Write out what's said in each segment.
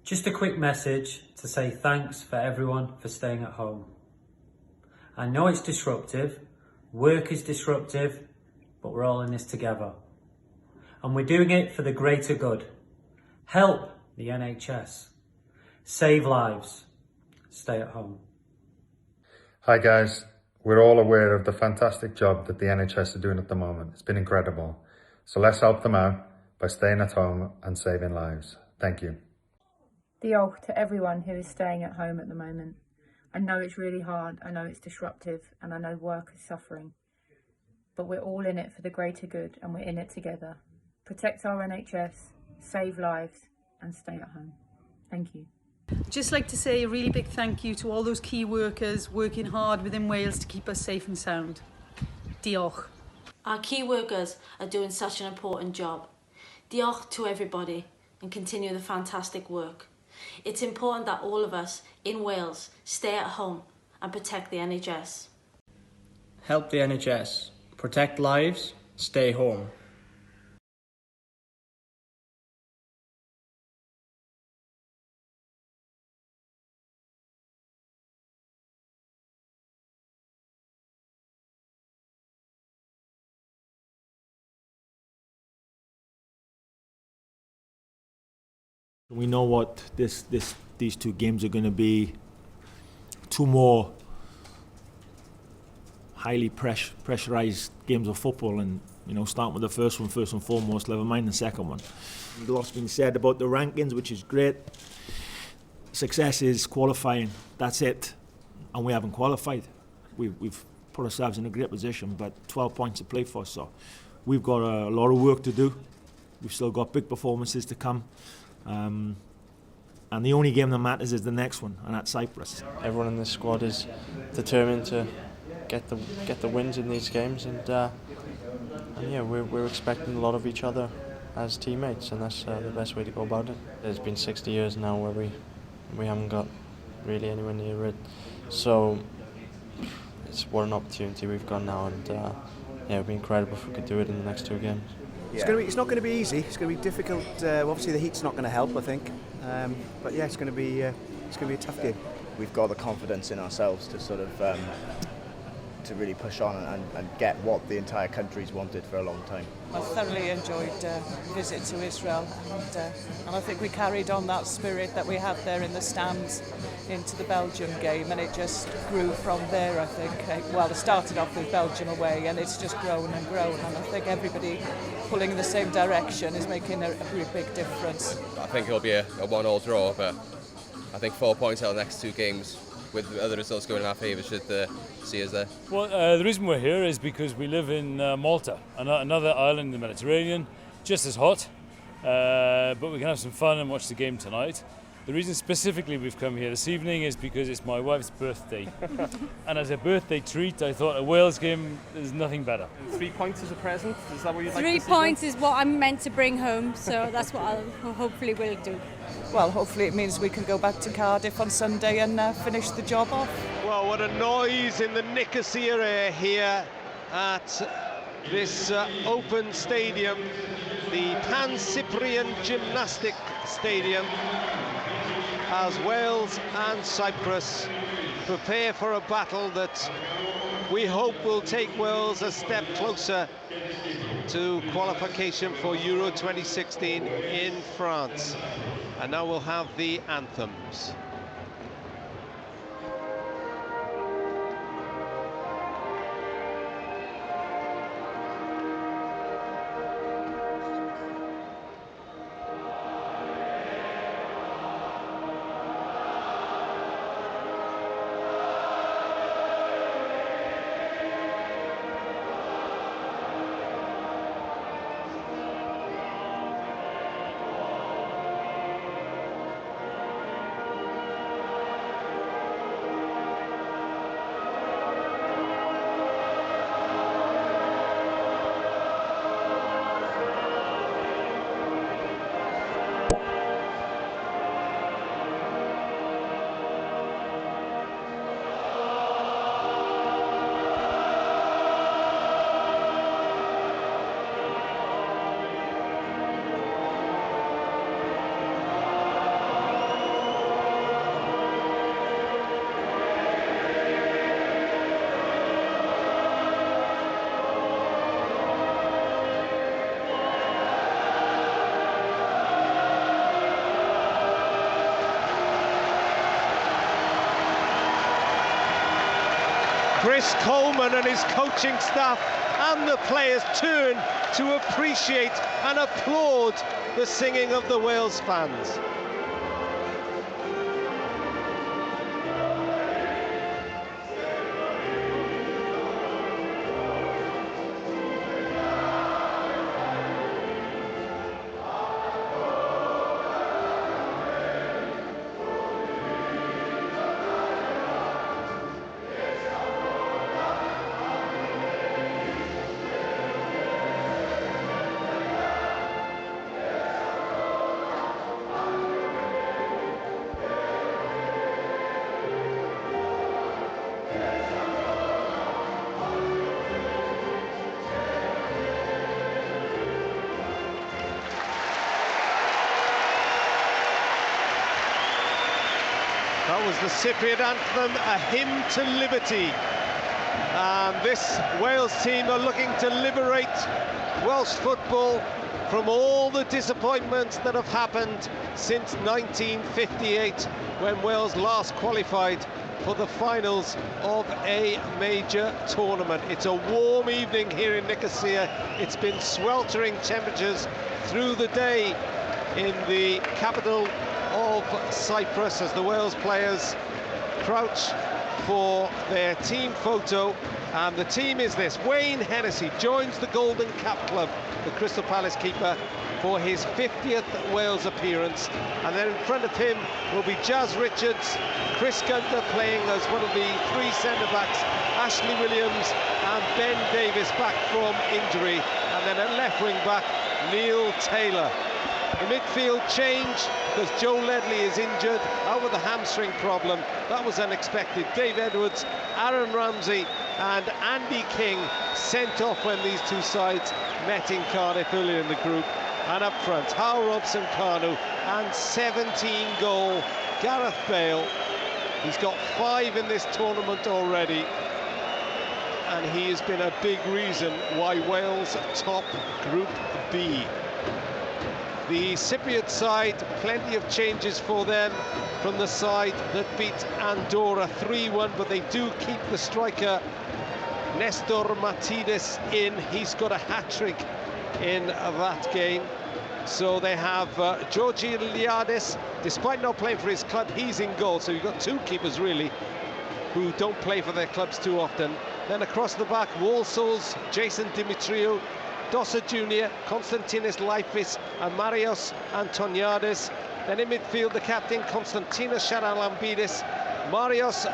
Just a quick message to say thanks for everyone for staying at home. I know it's disruptive, work is disruptive, but we're all in this together. And we're doing it for the greater good. Help the NHS. Save lives. Stay at home. Hi guys, we're all aware of the fantastic job that the NHS are doing at the moment. It's been incredible. So let's help them out by staying at home and saving lives. Thank you. Diolch to everyone who is staying at home at the moment. I know it's really hard, I know it's disruptive, and I know work is suffering. But we're all in it for the greater good, and we're in it together. Protect our NHS, save lives, and stay at home. Thank you. Just like to say a really big thank you to all those key workers working hard within Wales to keep us safe and sound. Diolch. Our key workers are doing such an important job. Diolch to everybody and continue the fantastic work. It's important that all of us in Wales stay at home and protect the NHS. Help the NHS. Protect lives. Stay home. We know what these two games are going to be. Two more highly pressurised games of football, and starting with the first one first and foremost, never mind the second one. A lot's been said about the rankings, which is great. Success is qualifying. That's it, and we haven't qualified. We've put ourselves in a great position, but 12 points to play for, so we've got a lot of work to do. We've still got big performances to come. And the only game that matters is the next one, and that's Cyprus. Everyone in this squad is determined to get the wins in these games, and yeah, we're expecting a lot of each other as teammates, and that's the best way to go about it. It's been 60 years now where we haven't got really anywhere near it, so what an opportunity we've got now, and yeah, it'd be incredible if we could do it in the next two games. It's not going to be easy. It's going to be difficult. Obviously, the heat's not going to help, I think. But yeah, it's going to be a tough game. We've got the confidence in ourselves to sort of to really push on and get what the entire country's wanted for a long time. I thoroughly enjoyed the visit to Israel, and I think we carried on that spirit that we had there in the stands into the Belgium game, and it just grew from there, I think. Well, it started off with Belgium away, and it's just grown and grown, and I think everybody pulling in the same direction is making a really big difference. I think it'll be a 1-1 draw, but I think 4 points out of the next two games, with other results going in our favour, should see us there. Well, the reason we're here is because we live in Malta, another island in the Mediterranean, just as hot, but we can have some fun and watch the game tonight. The reason specifically we've come here this evening is because it's my wife's birthday. And as a birthday treat, I thought a Wales game is nothing better. 3 points as a present? Is that what you'd like to see? 3 points is what I'm meant to bring home, so that's what I'll hopefully will do. Well, hopefully it means we can go back to Cardiff on Sunday and finish the job off. Well, what a noise in the Nicosia area here at this open stadium, the Pan-Cyprian Gymnastic Stadium, as Wales and Cyprus prepare for a battle that we hope will take Wales a step closer to qualification for Euro 2016 in France. And now we'll have the anthems. Chris Coleman and his coaching staff and the players turn to appreciate and applaud the singing of the Wales fans. That was the Cypriot anthem, a hymn to liberty. And this Wales team are looking to liberate Welsh football from all the disappointments that have happened since 1958, when Wales last qualified for the finals of a major tournament. It's a warm evening here in Nicosia. It's been sweltering temperatures through the day in the capital of Cyprus as the Wales players crouch for their team photo. And the team is this: Wayne Hennessy joins the Golden Cap Club, the Crystal Palace keeper, for his 50th Wales appearance. And then in front of him will be Jazz Richards, Chris Gunter playing as one of the three centre-backs, Ashley Williams and Ben Davies back from injury, and then at left wing back, Neil Taylor. The midfield change because Joe Ledley is injured, out with a hamstring problem. That was unexpected. Dave Edwards, Aaron Ramsey and Andy King sent off when these two sides met in Cardiff earlier in the group. And up front, Hal Robson-Kanu and 17-goal Gareth Bale. He's got 5 in this tournament already, and he has been a big reason why Wales top Group B. The Cypriot side, plenty of changes for them from the side that beat Andorra 3-1, but they do keep the striker Nestor Matidis in. He's got a hat-trick in that game. So they have Georgi Liadis, despite not playing for his club, he's in goal. So you've got two keepers really who don't play for their clubs too often. Then across the back, Walsall's Jason Dimitriou, Dossa Jr., Konstantinos Laifis and Marios Antoniadis. Then in midfield, the captain, Konstantinos Charalambidis, Marios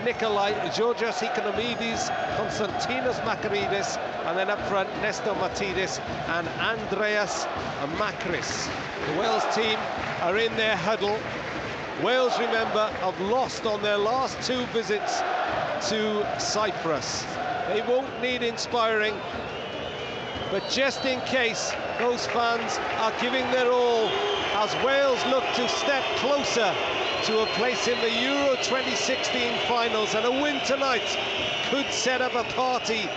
Nikolai, Georgios Economidis, Konstantinos Makaridis, and then up front, Nestor Matidis and Andreas Makris. The Wales team are in their huddle. Wales, remember, have lost on their last 2 visits to Cyprus. They won't need inspiring, but just in case, those fans are giving their all as Wales look to step closer to a place in the Euro 2016 finals, and a win tonight could set up a party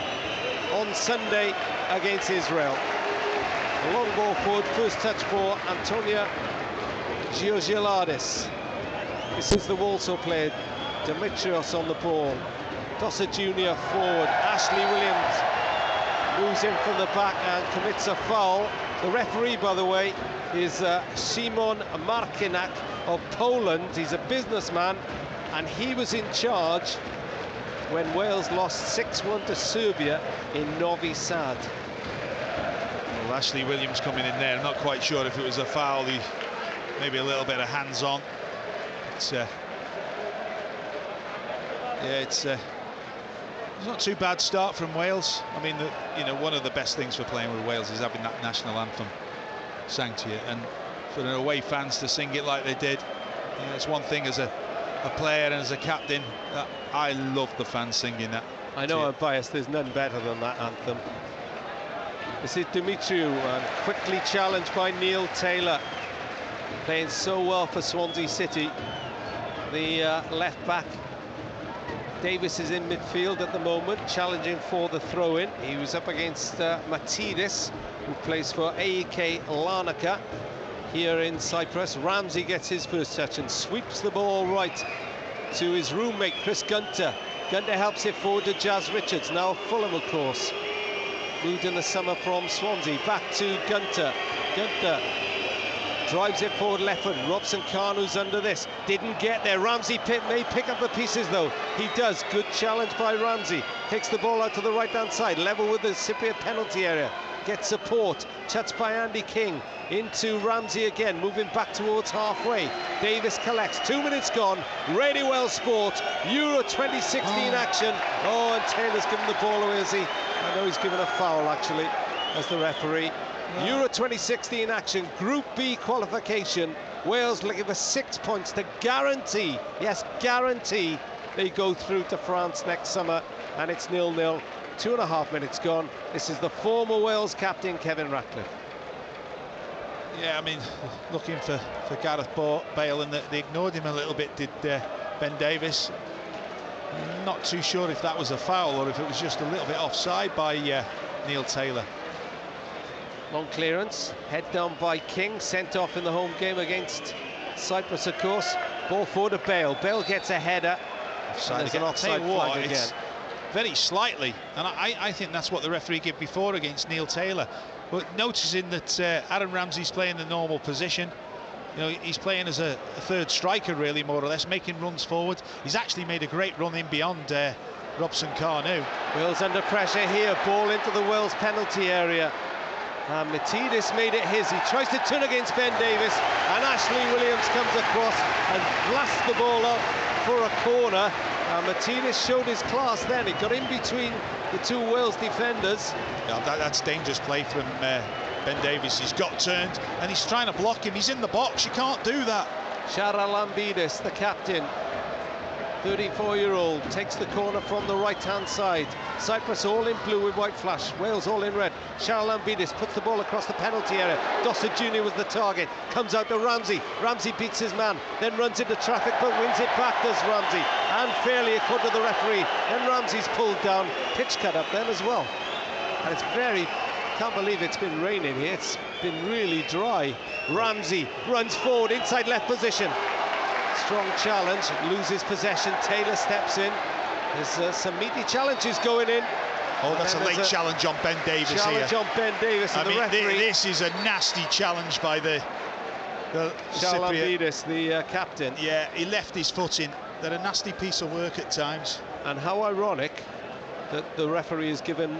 on Sunday against Israel. A long ball forward, first touch for Antonia Georgiladis. This is the Walsall player, Dimitrios on the ball. Dossa Jr. forward, Ashley Williams moves in from the back and commits a foul. The referee, by the way, is Szymon Markinak of Poland. He's a businessman, and he was in charge when Wales lost 6-1 to Serbia in Novi Sad. Well, Ashley Williams coming in there. I'm not quite sure if it was a foul. Maybe a little bit of hands-on. It's not too bad start from Wales. I mean, one of the best things for playing with Wales is having that national anthem sang to you, and for the away fans to sing it like they did. It's one thing as a player and as a captain. I love the fans singing that. I know I'm biased, there's none better than that anthem. This is Dimitriou, quickly challenged by Neil Taylor, playing so well for Swansea City. The left back Davis is in midfield at the moment, challenging for the throw-in. He was up against Matidis, who plays for AEK Larnaca here in Cyprus. Ramsey gets his first touch and sweeps the ball right to his roommate Chris Gunter. Gunter helps it forward to Jazz Richards. Now Fulham, of course. Moved in the summer from Swansea. Back to Gunter. Gunter drives it forward leftward. Robson Kanu's under this. Didn't get there. Ramsey may pick up the pieces though. He does. Good challenge by Ramsey. Takes the ball out to the right-hand side. Level with the Cypriot penalty area. Gets support. Touched by Andy King. Into Ramsey again. Moving back towards halfway. Davis collects. 2 minutes gone. Really well sport. Euro 2016 action. Oh, and Taylor's given the ball away, is he? I know he's given a foul actually as the referee. Euro 2016 action, Group B qualification. Wales looking for 6 points to guarantee, yes, guarantee they go through to France next summer. And it's 0-0. 2.5 minutes gone. This is the former Wales captain, Kevin Ratcliffe. Yeah, I mean, looking for Gareth Bale, and they ignored him a little bit, did Ben Davis. Not too sure if that was a foul or if it was just a little bit offside by Neil Taylor. Long clearance, head down by King, sent off in the home game against Cyprus, of course. Ball forward to Bale. Bale gets a header. Offside There's again. an offside flag again. It's very slightly, and I think that's what the referee gave before against Neil Taylor. But noticing that Aaron Ramsey's playing the normal position, you know, he's playing as a third striker really, more or less, making runs forward. He's actually made a great run in beyond Robson Kanu. Wales under pressure here, ball into the Wales penalty area. And Matidis made it his. He tries to turn against Ben Davis, and Ashley Williams comes across and blasts the ball up for a corner. And Matidis showed his class then. He got in between the two Wales defenders. Yeah, that's dangerous play from Ben Davis. He's got turned and he's trying to block him. He's in the box. You can't do that. Charalambidis, the captain, 34-year-old, takes the corner from the right-hand side. Cyprus all in blue with white flash. Wales all in red. Charalambidis puts the ball across the penalty area. Dossett Jr. was the target. Comes out to Ramsey. Ramsey beats his man, then runs into traffic but wins it back, does Ramsey. And fairly, according to the referee. Then Ramsey's pulled down. Pitch cut up then as well. And it's very... Can't believe it's been raining here. It's been really dry. Ramsey runs forward, inside left position. Strong challenge, loses possession. Taylor steps in. There's some meaty challenges going in. Oh, that's a late challenge on Ben Davis here. Challenge on Ben Davis, and the referee. This is a nasty challenge by the Charalambidis, the captain. Yeah, he left his foot in. They're a nasty piece of work at times. And how ironic that the referee has given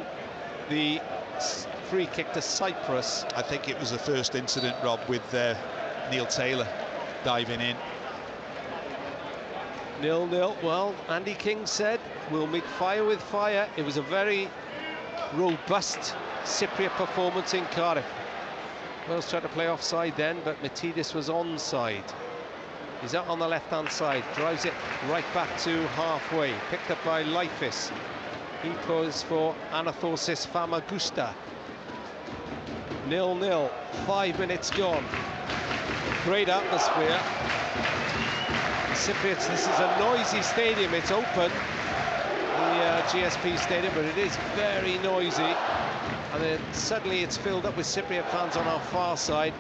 the free kick to Cyprus. I think it was the first incident, Rob, with Neil Taylor diving in. 0-0. Well, Andy King said, we'll meet fire with fire. It was a very robust Cypriot performance in Cardiff. Wales tried to play offside then, but Matidis was onside. He's out on the left-hand side, drives it right back to halfway. Picked up by Leifis. He goes for Anathosis Famagusta. 0-0, 5 minutes gone. Great atmosphere. Cypriots, this is a noisy stadium. It's open, the GSP stadium, but it is very noisy. And then suddenly it's filled up with Cypriot fans on our far side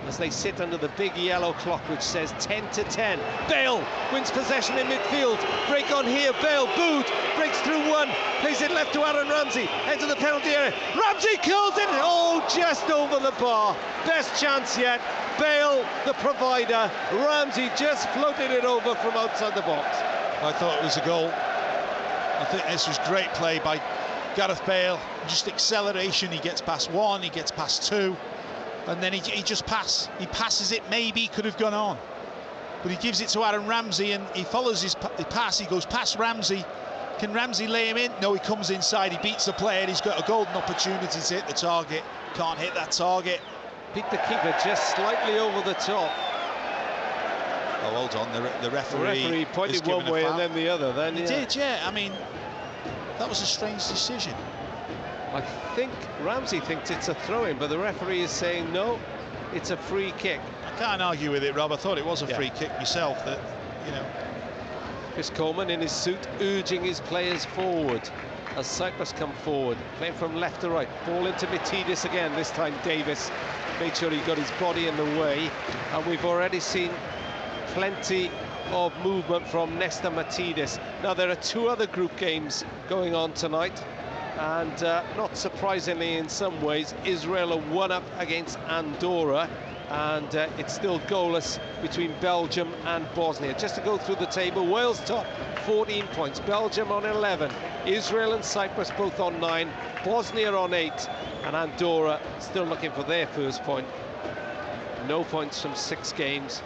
as they sit under the big yellow clock which says 10-10. Bale wins possession in midfield. Break on here. Bale booed, breaks through one, plays it left to Aaron Ramsey, into the penalty area. Ramsey curls it. Oh, just over the bar. Best chance yet. Bale, the provider. Ramsey just floated it over from outside the box. I thought it was a goal. I think this was great play by Gareth Bale. Just acceleration. He gets past one, he gets past two, and then he just passes it. Maybe he could have gone on, but he gives it to Aaron Ramsey and he follows his pass. He goes past Ramsey. Can Ramsey lay him in? No, he comes inside. He beats the player. He's got a golden opportunity to hit the target. Can't hit that target. Beat the keeper just slightly over the top. Oh, hold on. The referee pointed one way and then the other. Then he did, yeah. I mean, that was a strange decision. I think Ramsey thinks it's a throw-in, but the referee is saying no, it's a free kick. I can't argue with it, Rob. I thought it was a free kick myself. That, you know. Chris Coleman in his suit urging his players forward as Cyprus come forward, playing from left to right. Ball into Matidis again. This time Davis made sure he got his body in the way, and we've already seen plenty of movement from Nesta Matidis. Now, there are 2 other group games going on tonight, and not surprisingly in some ways, Israel are 1-up against Andorra, and it's still goalless between Belgium and Bosnia. Just to go through the table, Wales top, 14 points, Belgium on 11, Israel and Cyprus both on 9, Bosnia on 8, and Andorra still looking for their first point. No points from 6 games,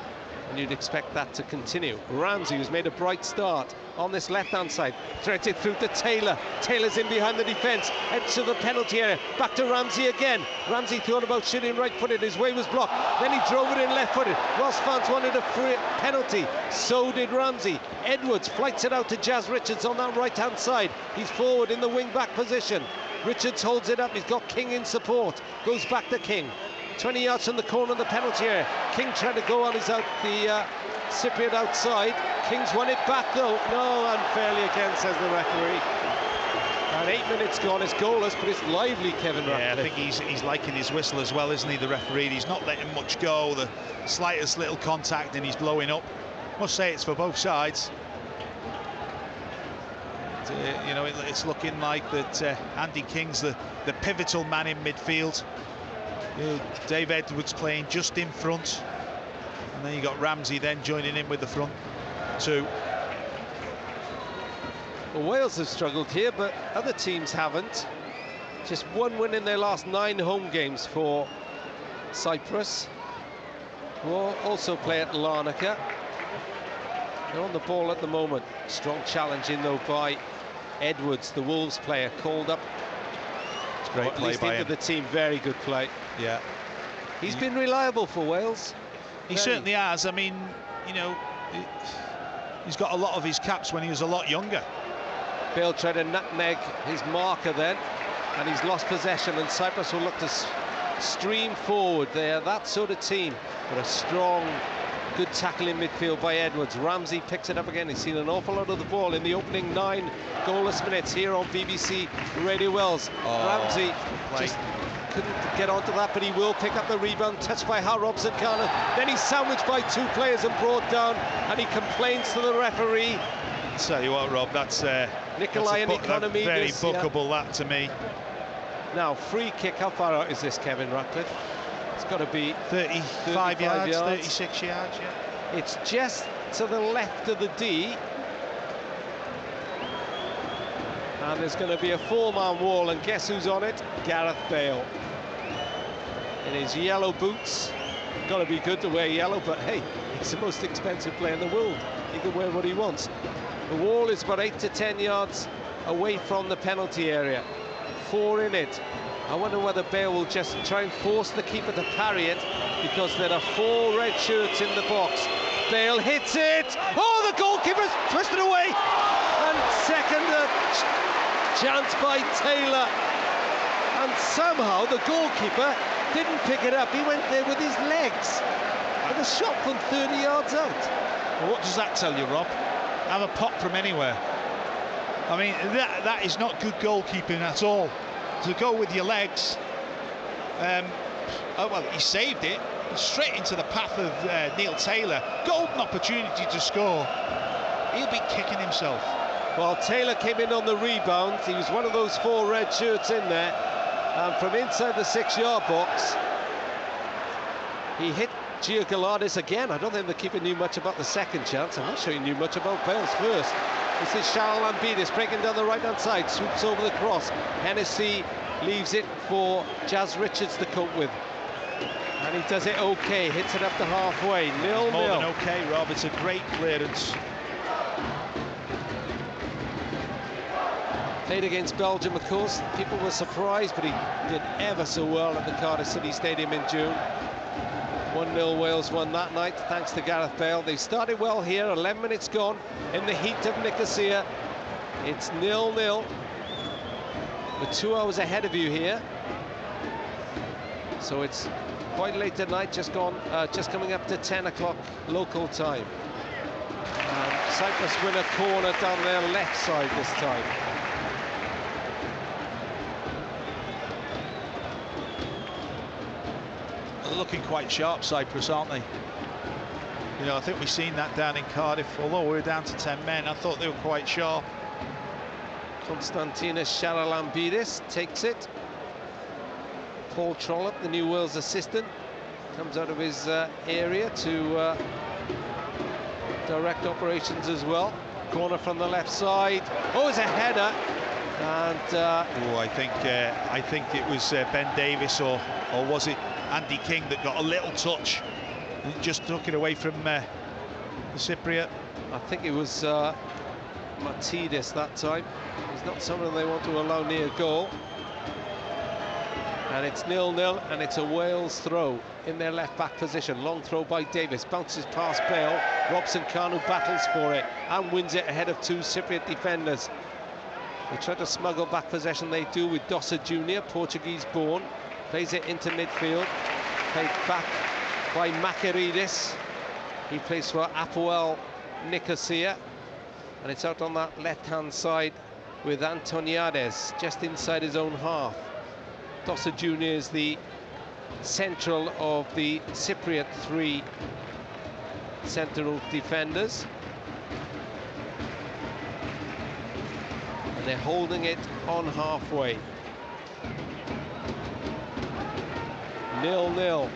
and you'd expect that to continue. Ramsey, who's made a bright start on this left-hand side, threaded through to Taylor. Taylor's in behind the defence, heads to the penalty area, back to Ramsey again. Ramsey thought about shooting right-footed, his way was blocked, then he drove it in left-footed. Welsh fans wanted a free penalty, so did Ramsey. Edwards flights it out to Jazz Richards on that right-hand side. He's forward in the wing-back position. Richards holds it up, he's got King in support, goes back to King. 20 yards from the corner of the penalty area. King tried to go on his out the Cypriot outside. King's won it back though. No, unfairly again, says the referee. And 8 minutes gone. It's goalless, but it's lively, Kevin Ratcliffe. Yeah, I think he's liking his whistle as well, isn't he, the referee? He's not letting much go. The slightest little contact and he's blowing up. Must say it's for both sides. You know, it's looking like that Andy King's the pivotal man in midfield. Dave Edwards playing just in front, and then you got Ramsey then joining in with the front 2. Well, Wales have struggled here, but other teams haven't. Just 1 win in their last 9 home games for Cyprus, who also play at Larnaca. They're on the ball at the moment. Strong challenge in though by Edwards, the Wolves player, called up. It's great play by him. Into the team, very good play. Yeah. He's been reliable for Wales. He certainly has. I mean, you know, he's got a lot of his caps when he was a lot younger. Bale tried to nutmeg his marker then, and he's lost possession, and Cyprus will look to stream forward. They're that sort of team, but a strong, good tackle in midfield by Edwards. Ramsey picks it up again. He's seen an awful lot of the ball in the opening 9 goalless minutes here on BBC Radio Wales. Ramsey just couldn't get onto that, but he will pick up the rebound, touched by Hal Robson-Carter. Then he's sandwiched by 2 players and brought down, and he complains to the referee. I'll tell you what, Rob, that's Nikolai and Economidis, very bookable, that to me. Now, free kick, how far out is this, Kevin Ratcliffe? It's got to be 35 yards, 36 yards, yeah. It's just to the left of the D. And there's going to be a 4-man wall, and guess who's on it? Gareth Bale. In his yellow boots. Got to be good to wear yellow, but hey, he's the most expensive player in the world. He can wear what he wants. The wall is about 8 to 10 yards away from the penalty area. 4 in it. I wonder whether Bale will just try and force the keeper to parry it, because there are 4 red shirts in the box. Bale hits it. Oh, the goalkeeper's twisted away. And second chance by Taylor. And somehow the goalkeeper didn't pick it up. He went there with his legs. With a shot from 30 yards out. Well, what does that tell you, Rob? Have a pop from anywhere. I mean, that is not good goalkeeping at all. To go with your legs. Oh, well, he saved it. Straight into the path of Neil Taylor. Golden opportunity to score. He'll be kicking himself. Well, Taylor came in on the rebound. He was one of those 4 red shirts in there. And from inside the 6-yard box, he hit Gio Galadis again. I don't think the keeper knew much about the second chance. I'm not sure he knew much about Bale's first. This is Charles Lambidis breaking down the right-hand side, swoops over the cross. Hennessy leaves it for Jazz Richards to cope with. And he does it okay, hits it up to halfway, 0-0. More than okay, Rob, it's a great clearance. Played against Belgium, of course. People were surprised, but he did ever so well at the Cardiff City Stadium in June. 1-0 Wales won that night, thanks to Gareth Bale. They started well here, 11 minutes gone in the heat of Nicosia. It's 0-0. We're 2 hours ahead of you here. So it's quite late at night, just coming up to 10 o'clock local time. And Cyprus win a corner down their left side this time. They're looking quite sharp, Cyprus, aren't they? You know, I think we've seen that down in Cardiff. Although we were down to 10 men, I thought they were quite sharp. Konstantinos Charalambidis takes it. Paul Trollope, the new Wales assistant, comes out of his area to direct operations as well. Corner from the left side. Oh, it's a header. And oh, I think it was Ben Davies or was it Andy King that got a little touch and just took it away from the Cypriot. I think it was Matidis that time. He's not someone they want to allow near goal. And it's 0-0, and it's a Wales throw in their left-back position. Long throw by Davis, bounces past Bale. Robson Kanu battles for it and wins it ahead of 2 Cypriot defenders. They try to smuggle back possession, they do, with Dossa Jr., Portuguese-born. Plays it into midfield, played back by Makaridis. He plays for FAWales Nicosia, and it's out on that left-hand side with Antoniades, just inside his own half. Dossa Jr. is the central of the Cypriot 3 central defenders. And they're holding it on halfway. 0-0.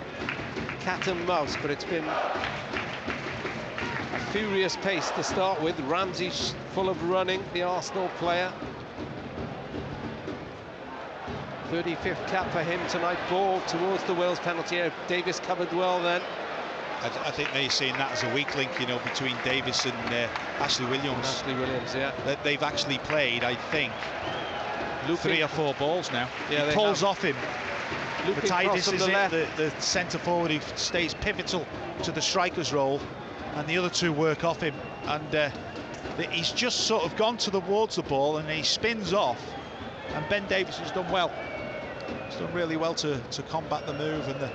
Cat and mouse, but it's been a furious pace to start with. Ramsey full of running, the Arsenal player. 35th cap for him tonight. Ball towards the Wales penalty area. Davis covered well then. I think they're seeing that as a weak link, you know, between Davis and Ashley Williams. Ashley Williams, yeah. They've actually played, I think, 3 or 4 balls now. Yeah, he pulls off him. Matidis is the centre forward who stays pivotal to the striker's role, and the other 2 work off him. And he's just sort of gone towards the ball, and he spins off. And Ben Davies has done well. He's done really well to combat the move and the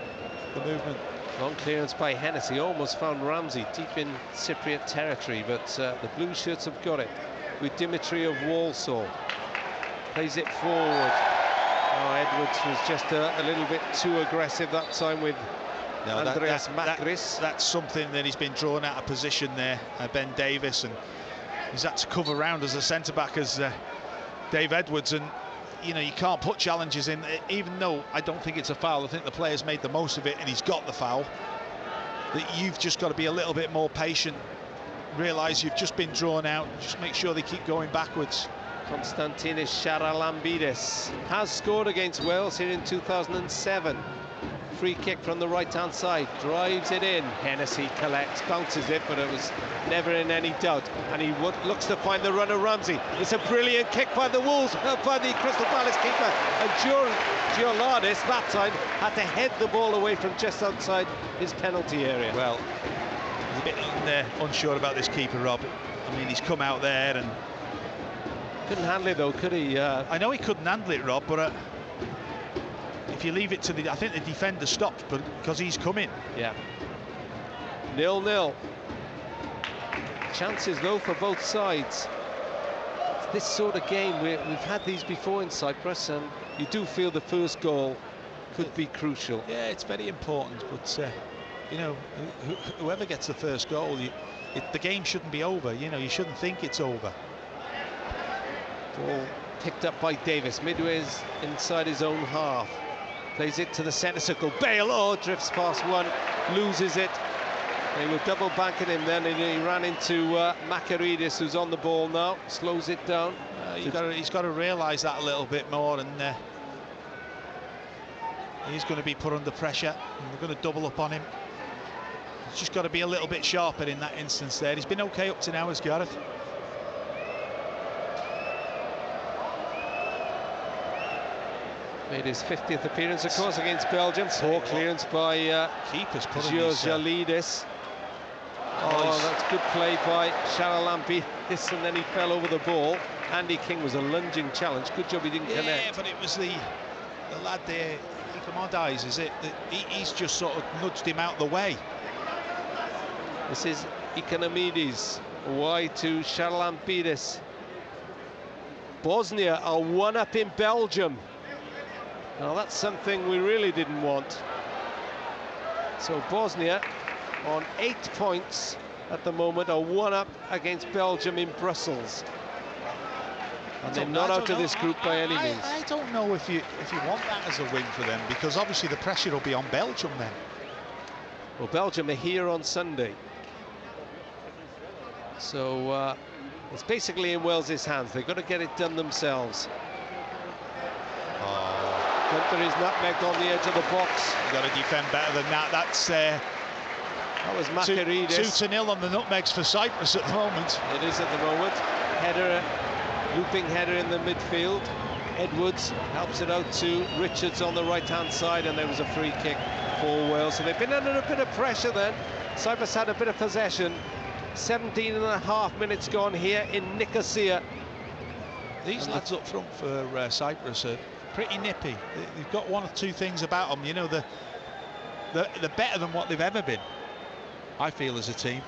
movement. Long clearance by Hennessy, almost found Ramsey deep in Cypriot territory, but the blue shirts have got it with Dimitri of Walsall. Plays it forward. Oh, Edwards was just a little bit too aggressive that time with Andreas Makris. That's something that he's been drawn out of position there, Ben Davies, and he's had to cover round as a centre-back as Dave Edwards. And you know, you can't put challenges in, even though I don't think it's a foul. I think the player's made the most of it and he's got the foul. That you've just got to be a little bit more patient, realise you've just been drawn out, just make sure they keep going backwards. Konstantinos Charalambidis has scored against Wales here in 2007. Free kick from the right-hand side, drives it in. Hennessy collects, bounces it, but it was never in any doubt. And he looks to find the runner, Ramsey. It's a brilliant kick by the Wolves, by the Crystal Palace keeper. And Giorladis, that time, had to head the ball away from just outside his penalty area. Well, he's a bit unsure about this keeper, Rob. I mean, he's come out there and... couldn't handle it, though, could he? I know he couldn't handle it, Rob, but... if you leave it to the, I think the defender stopped, but because he's coming. Yeah. 0-0. Chances though for both sides. It's this sort of game we've had these before in Cyprus, and you do feel the first goal could be crucial. Yeah, it's very important, but you know, whoever gets the first goal, the game shouldn't be over. You know, you shouldn't think it's over. Ball picked up by Davis, midway inside his own half. Plays it to the centre circle. Bale, drifts past one, loses it. They were double banking him then, and he ran into Makaridis, who's on the ball now, slows it down. He's got to realise that a little bit more, and he's going to be put under pressure, and we're going to double up on him. He's just got to be a little bit sharper in that instance there. He's been okay up to now, as Gareth. Made his 50th appearance, of course, against Belgium. Poor clearance by Giorladis. Oh, that's good play by Charalambidis, and then he fell over the ball. Andy King was a lunging challenge. Good job he didn't connect. Yeah, but it was the lad there, Ikomondies, is it? He's just sort of nudged him out the way. This is Ikonomides, wide to Charalambidis. Bosnia are 1-up in Belgium. Now that's something we really didn't want. So Bosnia on 8 points at the moment, are 1 up against Belgium in Brussels. And they're not out of this group by any means. I don't know if you want that as a win for them, because obviously the pressure will be on Belgium then. Well, Belgium are here on Sunday. So it's basically in Wales's hands. They've got to get it done themselves. Gunther is nutmegged on the edge of the box. You've got to defend better than that. That's that was Makaridis. 2-0 on the nutmegs for Cyprus at the moment. It is at the moment. Header, looping header in the midfield. Edwards helps it out to Richards on the right-hand side, and there was a free kick for Wales. So they've been under a bit of pressure then. Cyprus had a bit of possession. 17.5 minutes gone here in Nicosia. These lads up front for Cyprus are pretty nippy. They've got 1 or 2 things about them. You know, they're better than what they've ever been, I feel, as a team.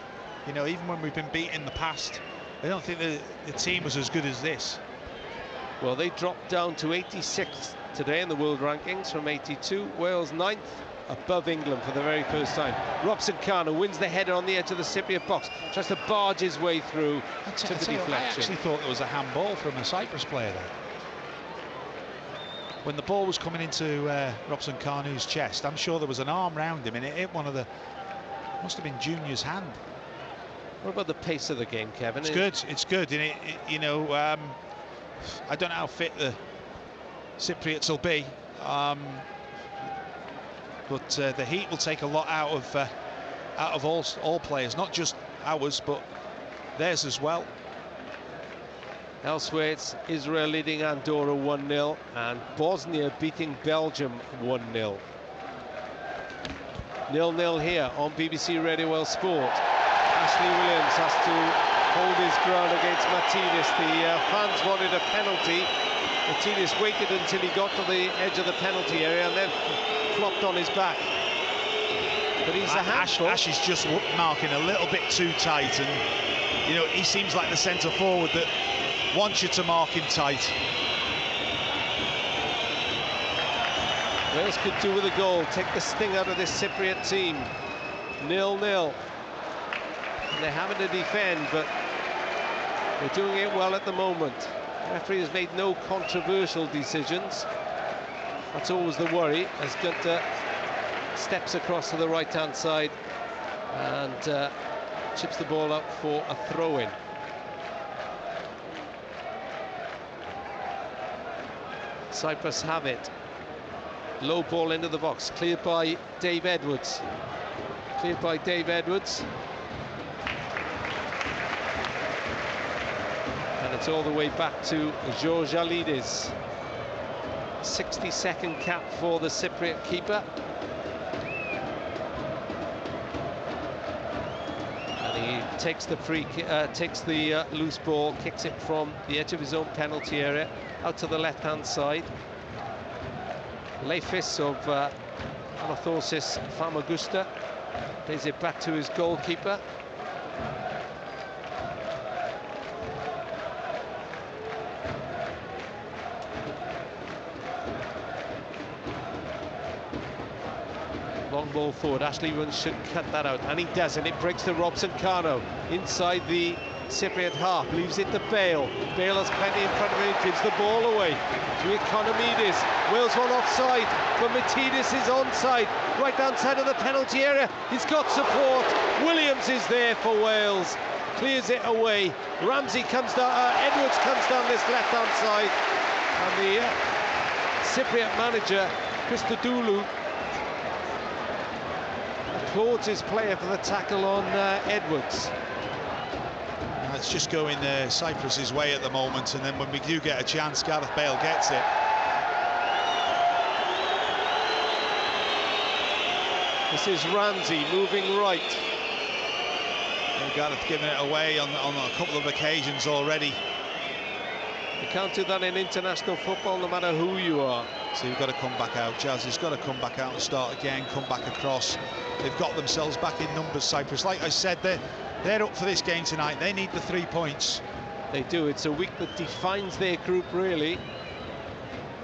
You know, even when we've been beat in the past, I don't think the team was as good as this. Well, they dropped down to 86 today in the world rankings from 82. Wales 9th, above England for the very first time. Robson Kanu wins the header on the edge of the Cypriot box, tries to barge his way through to the deflection. I actually thought there was a handball from a Cyprus player there. When the ball was coming into Robson Kanu's chest, I'm sure there was an arm round him and it hit one of the, must have been Junior's hand. What about the pace of the game, Kevin? It's good, it's good. And you know, I don't know how fit the Cypriots will be, but the heat will take a lot out of all players, not just ours, but theirs as well. Elsewhere, it's Israel leading Andorra 1-0 and Bosnia beating Belgium 1-0. 0-0 here on BBC Radio Wales Sport. Ashley Williams has to hold his ground against Matidis. The fans wanted a penalty. Matidis waited until he got to the edge of the penalty area and then flopped on his back. But he's a handful. Ash is just marking a little bit too tight, and you know, he seems like the centre forward that wants you to mark him tight. Wales could do with a goal, take the sting out of this Cypriot team. 0-0. They're having to defend, but they're doing it well at the moment. The referee has made no controversial decisions. That's always the worry, as Gunther steps across to the right-hand side and chips the ball up for a throw-in. Cyprus have it. Low ball into the box, cleared by Dave Edwards. Cleared by Dave Edwards. And it's all the way back to Georgialidis. 60-second cap for the Cypriot keeper. And he takes the loose ball, kicks it from the edge of his own penalty area out to the left-hand side. Leifis of Anathorsis Famagusta plays it back to his goalkeeper. Long ball forward. Ashley Williams should cut that out, and he doesn't. It breaks to Robson Kanu inside the Cypriot half, leaves it to Bale. Bale has plenty in front of him, gives the ball away to Economidis. Wales one offside, but Matidis is onside, right down side of the penalty area. He's got support. Williams is there for Wales, clears it away. Ramsey comes down, Edwards comes down this left-hand side, and the Cypriot manager, Christodoulou, applauds his player for the tackle on Edwards. It's just going Cyprus's way at the moment, and then when we do get a chance, Gareth Bale gets it. This is Ramsey moving right. And Gareth giving it away on a couple of occasions already. You can't do that in international football, no matter who you are. So you've got to come back out. Jazz has got to come back out and start again, come back across. They've got themselves back in numbers, Cyprus. Like I said, they're up for this game tonight. They need the 3 points. They do. It's a week that defines their group, really.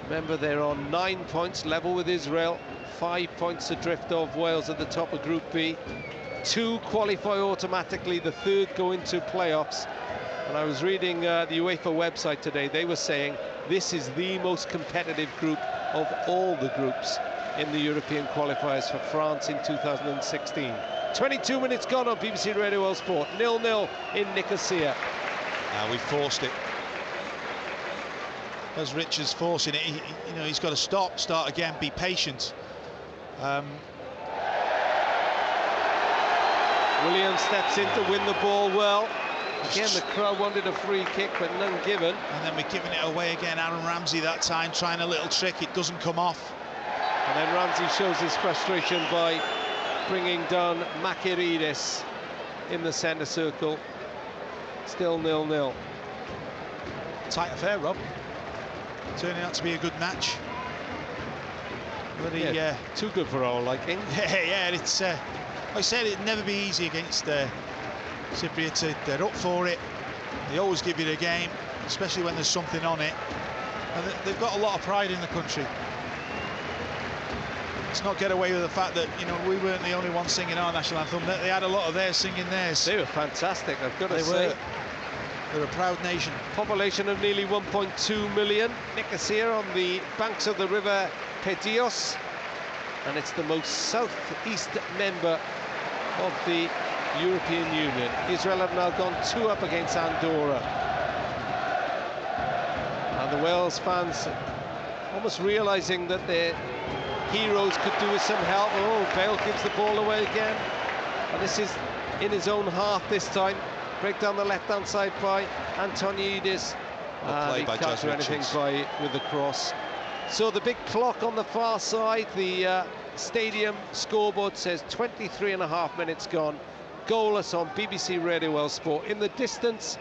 Remember, they're on 9 points, level with Israel. 5 points adrift of Wales at the top of Group B. 2 qualify automatically, the 3rd go into playoffs. And I was reading the UEFA website today. They were saying this is the most competitive group of all the groups in the European qualifiers for France in 2016. 22 minutes gone on BBC Radio World Sport. 0-0 in Nicosia. We forced it. As Richard's forcing it, you know, he's got to start again, be patient. Williams steps in to win the ball well. Again, the crowd wanted a free kick, but none given. And then we're giving it away again. Aaron Ramsey that time trying a little trick. It doesn't come off. And then Ramsey shows his frustration by bringing down Makiridis in the centre circle. Still 0-0. Tight affair, Rob. Turning out to be a good match. But yeah, too good for our liking. Yeah, it's like I said, it'd never be easy against Cypriots. They're up for it. They always give you the game, especially when there's something on it. And they've got a lot of pride in the country. Let's not get away with the fact that, you know, we weren't the only ones singing our national anthem. They had a lot of theirs singing theirs. They were fantastic, I've got to say. They're a proud nation. Population of nearly 1.2 million. Nicosia on the banks of the river Pedios. And it's the most southeast member of the European Union. Israel have now gone 2-up against Andorra. And the Wales fans almost realising that their heroes could do with some help. Oh, Bale gives the ball away again. And this is in his own half this time. Break down the left-hand side by Antoniidis. He can't do anything with the cross. So the big clock on the far side, the stadium scoreboard says 23.5 minutes gone. Goalless on BBC Radio World Sport. In the distance,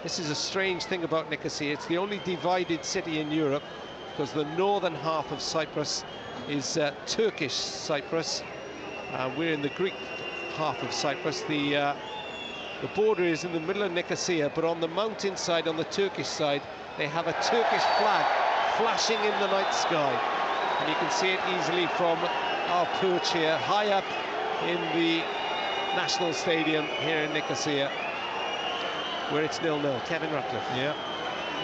this is a strange thing about Nicosia. It's the only divided city in Europe because the northern half of Cyprus is Turkish Cyprus. We're in the Greek half of Cyprus. The border is in the middle of Nicosia, but on the mountainside, on the Turkish side, they have a Turkish flag flashing in the night sky. And you can see it easily from our perch here, high up in the National Stadium here in Nicosia, where it's 0-0. Kevin Ratcliffe. Yeah.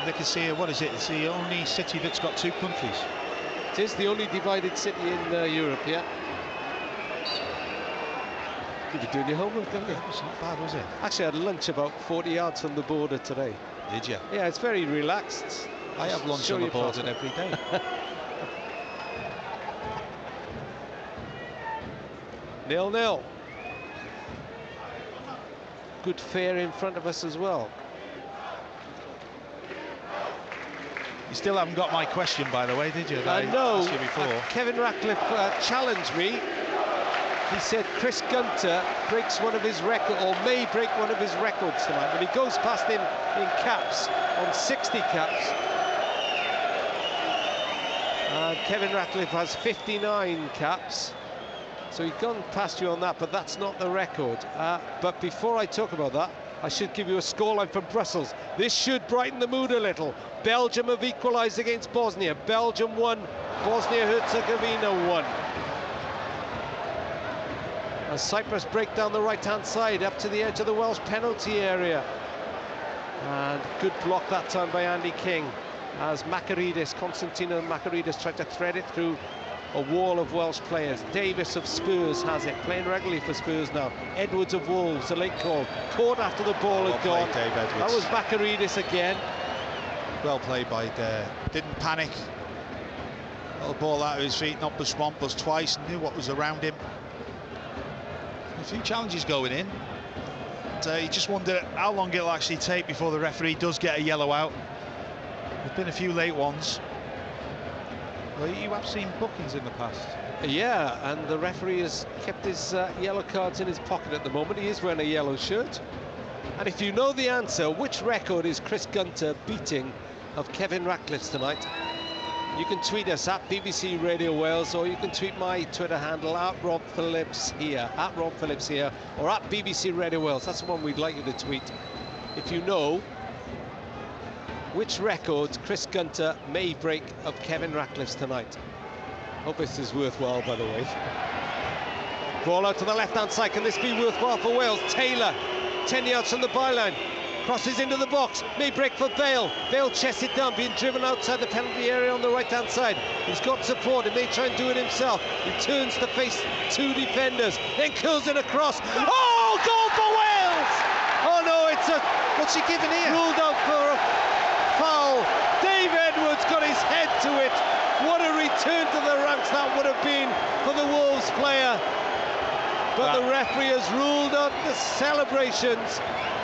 Nicosia, what is it? It's the only city that's got 2 countries. It is the only divided city in Europe, yeah. You've been doing your homework, haven't you? It's not bad, was it? Actually, I had lunch about 40 yards from the border today. Did you? Yeah, it's very relaxed. I have lunch on the border every day. 0-0. Good fare in front of us as well. You still haven't got my question, by the way, did you? I know. Asked you before. Kevin Ratcliffe challenged me. He said Chris Gunter breaks one of his records, or may break one of his records tonight. When he goes past him in caps, on 60 caps. Kevin Ratcliffe has 59 caps. So he's gone past you on that, but that's not the record. But before I talk about that, I should give you a scoreline from Brussels. This should brighten the mood a little. Belgium have equalised against Bosnia. Belgium 1, Bosnia-Herzegovina 1. As Cyprus break down the right-hand side up to the edge of the Welsh penalty area. And good block that time by Andy King as Constantino Makiridis tried to thread it through a wall of Welsh players. Davis of Spurs has it, playing regularly for Spurs now. Edwards of Wolves, a late call. Caught after the ball had gone. Dave Edwards. That was Makiridis again. Well played by Dare. Didn't panic. Little ball out of his feet, not the swamp us twice, knew what was around him. A few challenges going in. You just wonder how long it'll actually take before the referee does get a yellow out. There've been a few late ones. Well, you have seen bookings in the past. Yeah, and the referee has kept his yellow cards in his pocket at the moment. He is wearing a yellow shirt. And if you know the answer, which record is Chris Gunter beating of Kevin Ratcliffe's tonight? You can tweet us at BBC Radio Wales, or you can tweet my Twitter handle at Rob Phillips here, or at BBC Radio Wales. That's the one we'd like you to tweet. If you know which record Chris Gunter may break of Kevin Ratcliffe's tonight. Hope this is worthwhile, by the way. Ball out to the left-hand side. Can this be worthwhile for Wales? Taylor, 10 yards from the byline. Crosses into the box, may break for Bale. Bale chests it down, being driven outside the penalty area on the right-hand side. He's got support, he may try and do it himself. He turns to face two defenders, then curls it across. Oh, goal for Wales! Oh no, it's a... What's he giving here? Ruled out for a foul. Dave Edwards got his head to it. What a return to the ranks that would have been for the Wolves player. But the referee has ruled out the celebrations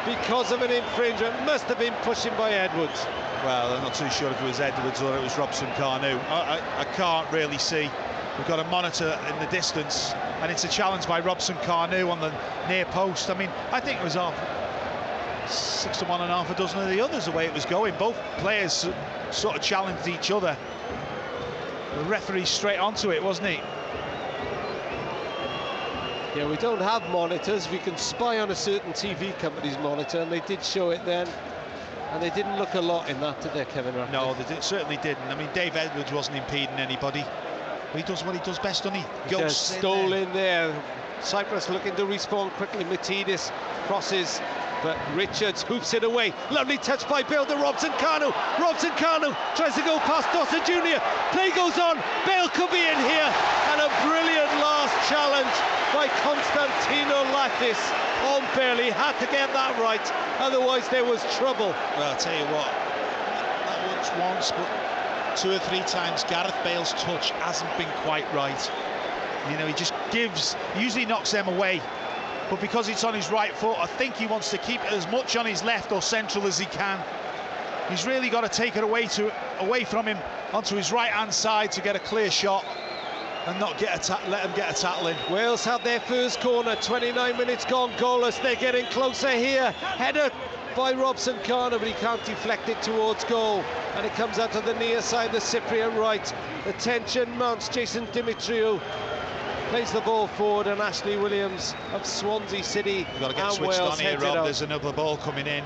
because of an infringement. Must have been pushing by Edwards. Well, I'm not too sure if it was Edwards or it was Robson-Kanu. I can't really see. We've got a monitor in the distance, and it's a challenge by Robson-Kanu on the near post. I mean, I think it was off 6 to 1 and half a dozen of the others the way it was going. Both players sort of challenged each other. The referee straight onto it, wasn't he? Yeah, we don't have monitors. We can spy on a certain TV company's monitor, and they did show it then. And they didn't look a lot in that, did they, Kevin Ratcliffe? No, they certainly didn't. I mean, Dave Edwards wasn't impeding anybody. But he does what he does best, doesn't he? Goes stole in there. Cyprus looking to respawn quickly. Matidis crosses, but Richards hoops it away. Lovely touch by Bale to Robson-Kanu. Robson-Kanu tries to go past Dawson Jr. Play goes on. Bale could be in here. And a brilliant last challenge by Constantino Lakis on Bale. He had to get that right, otherwise there was trouble. Well, I'll tell you what, that works once, but 2 or 3 times Gareth Bale's touch hasn't been quite right. You know, he just gives, he usually knocks them away, but because it's on his right foot, I think he wants to keep it as much on his left or central as he can. He's really got to take it away from him onto his right-hand side to get a clear shot and not let him get a tackle in. Wales have their first corner, 29 minutes gone, goalless. They're getting closer here. Header by Robson-Kanu, but he can't deflect it towards goal. And it comes out to the near side, the Cypriot right. The tension mounts. Jason Dimitriou plays the ball forward, and Ashley Williams of Swansea City You've got to get switched on here, Rob. There's another ball coming in.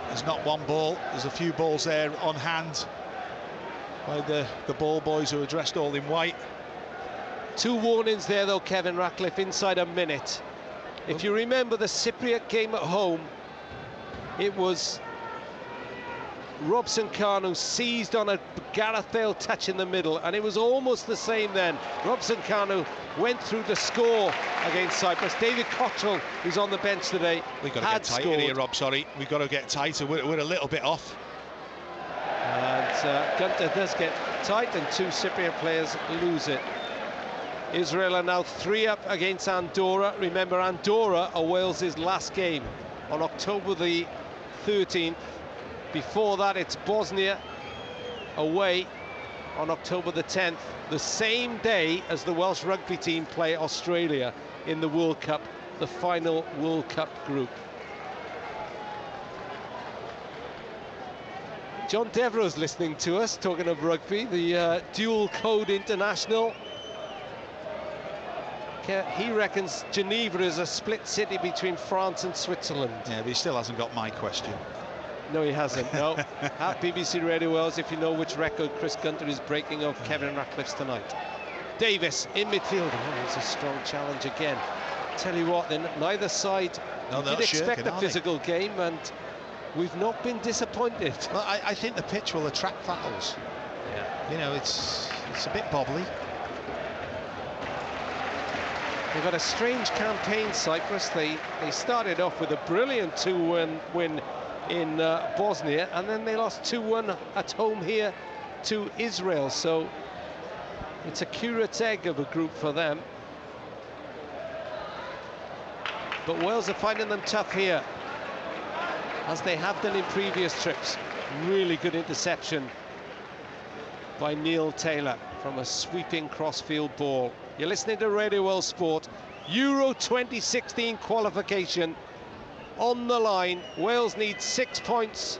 There's not one ball, there's a few balls there on hand by the ball boys who are dressed all in white. 2 warnings there though, Kevin Ratcliffe, inside a minute. If you remember the Cypriot game at home, it was Robson-Kanu seized on a Gareth Bale touch in the middle, and it was almost the same then. Robson-Kanu went through to score against Cyprus. David Cottrell, who's on the bench today, we've got to get tighter here, Rob, sorry. We've got to get tighter, we're a little bit off. And Gunter does get tight, and 2 Cypriot players lose it. Israel are now 3 up against Andorra. Remember, Andorra are Wales's last game on October the 13th. Before that, it's Bosnia away on October the 10th, the same day as the Welsh rugby team play Australia in the World Cup, the final World Cup group. John Devereux's listening to us, talking of rugby, the dual code international. He reckons Geneva is a split city between France and Switzerland. Yeah, but he still hasn't got my question. No, he hasn't, no. At BBC Radio Wales, if you know which record Chris Gunter is breaking of Kevin Ratcliffe's tonight. Davis in midfield. Oh, it's a strong challenge again. Tell you what, then, neither side did expect a physical game, and we've not been disappointed. Well, I think the pitch will attract fouls. Yeah. You know, it's a bit bobbly. They've got a strange campaign, Cyprus. They started off with a brilliant 2-1 win in Bosnia, and then they lost 2-1 at home here to Israel. So it's a curate's egg of a group for them. But Wales are finding them tough here, as they have done in previous trips. Really good interception by Neil Taylor from a sweeping crossfield ball. You're listening to Radio Wales Sport. Euro 2016 qualification on the line. Wales needs 6 points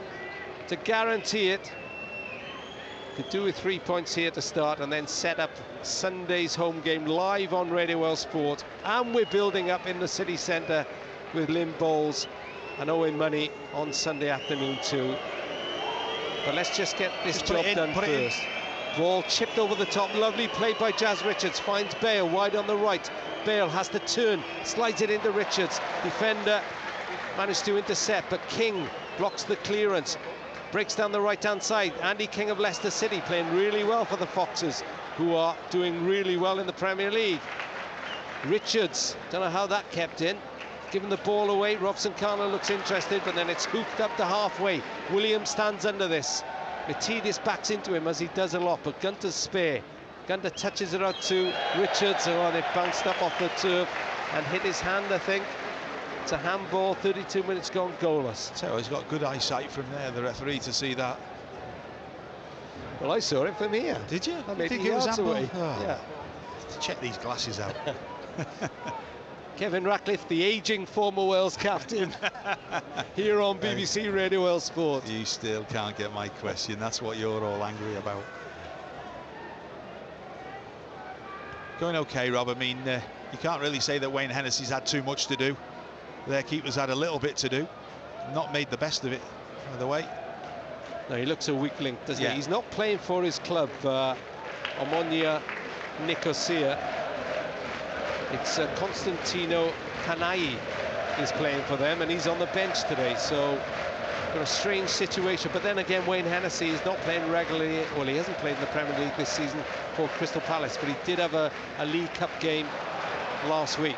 to guarantee it. Could do with 3 points here to start, and then set up Sunday's home game live on Radio Wales Sport. And we're building up in the city centre with Lynn Bowles and Owen Money on Sunday afternoon too. But let's just get this job done first. Ball chipped over the top, lovely play by Jazz Richards, finds Bale wide on the right. Bale has to turn, slides it into Richards. Defender managed to intercept, but King blocks the clearance. Breaks down the right-hand side. Andy King of Leicester City playing really well for the Foxes, who are doing really well in the Premier League. Richards, don't know how that kept in. Given the ball away, Robson Kanu looks interested, but then it's hooked up to halfway. Williams stands under this. Matidis backs into him, as he does a lot, but Gunter's spare. Gunter touches it out to Richards, and it bounced up off the turf and hit his hand, I think. It's a handball, 32 minutes gone, goalless. So he's got good eyesight from there, the referee, to see that. Well, I saw it from here. Did you? I think it was handball? away. Oh. Yeah. Check these glasses out. Kevin Ratcliffe, the ageing former Wales captain, here on BBC Radio Wales Sport. You still can't get my question. That's what you're all angry about. Going okay, Rob. I mean, you can't really say that Wayne Hennessy's had too much to do. Their keeper's had a little bit to do. Not made the best of it, by the way. No, he looks a weak link, doesn't Yeah. he? He's not playing for his club, Omonia Nicosia. It's Constantino Kanai is playing for them, and he's on the bench today, so got a strange situation. But then again, Wayne Hennessy is not playing regularly. Well, he hasn't played in the Premier League this season for Crystal Palace, but he did have a League Cup game last week.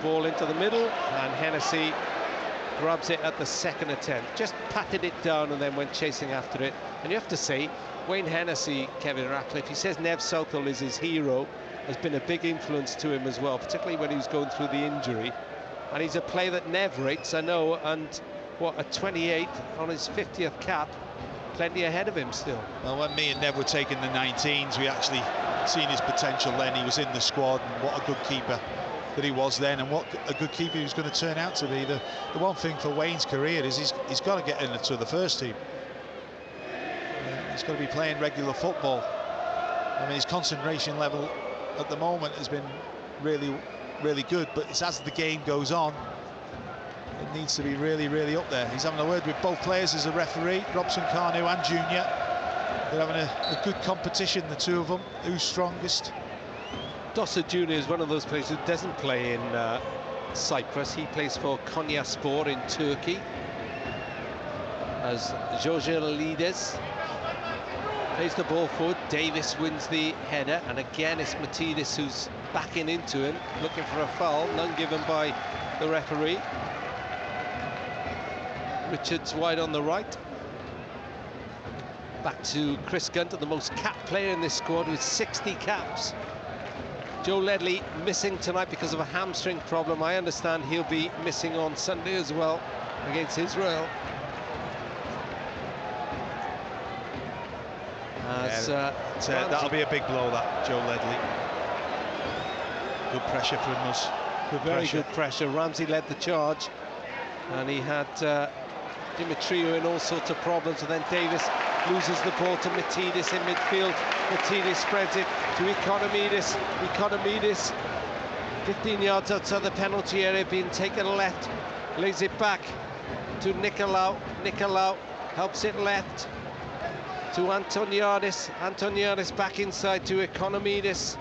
Ball into the middle, and Hennessy grabs it at the second attempt. Just patted it down and then went chasing after it. And you have to say, Wayne Hennessy, Kevin Ratcliffe, he says Nev Southall is his hero, has been a big influence to him as well, particularly when he was going through the injury. And he's a player that Nev rates, I know, and what, at 28 on his 50th cap, plenty ahead of him still. Well, when me and Nev were taking the 19s, we actually seen his potential then. He was in the squad, and what a good keeper that he was then, and what a good keeper he was going to turn out to be. The one thing for Wayne's career is he's got to get into the first team. He's got to be playing regular football. I mean, his concentration level at the moment has been really, really good, but it's as the game goes on, it needs to be really, really up there. He's having a word with both players as a referee, Robson Kanu and Junior. They're having a good competition, the two of them. Who's strongest? Dossa Junior is one of those players who doesn't play in Cyprus. He plays for Konyaspor in Turkey. As Georgialides plays the ball forward, Davis wins the header, and again it's Matidis who's backing into him, looking for a foul, none given by the referee. Richards wide on the right. Back to Chris Gunter, the most capped player in this squad with 60 caps. Joe Ledley missing tonight because of a hamstring problem. I understand he'll be missing on Sunday as well against Israel. That'll be a big blow, that, Joe Ledley. Good pressure from us. Very good pressure. Ramsey led the charge, and he had Dimitriou in all sorts of problems, and then Davis loses the ball to Matidis in midfield. Matidis spreads it to Economidis. Economidis, 15 yards outside the penalty area, being taken left, lays it back to Nicolau. Nicolau helps it left to Antoniadis. Antoniadis back inside to Economidis.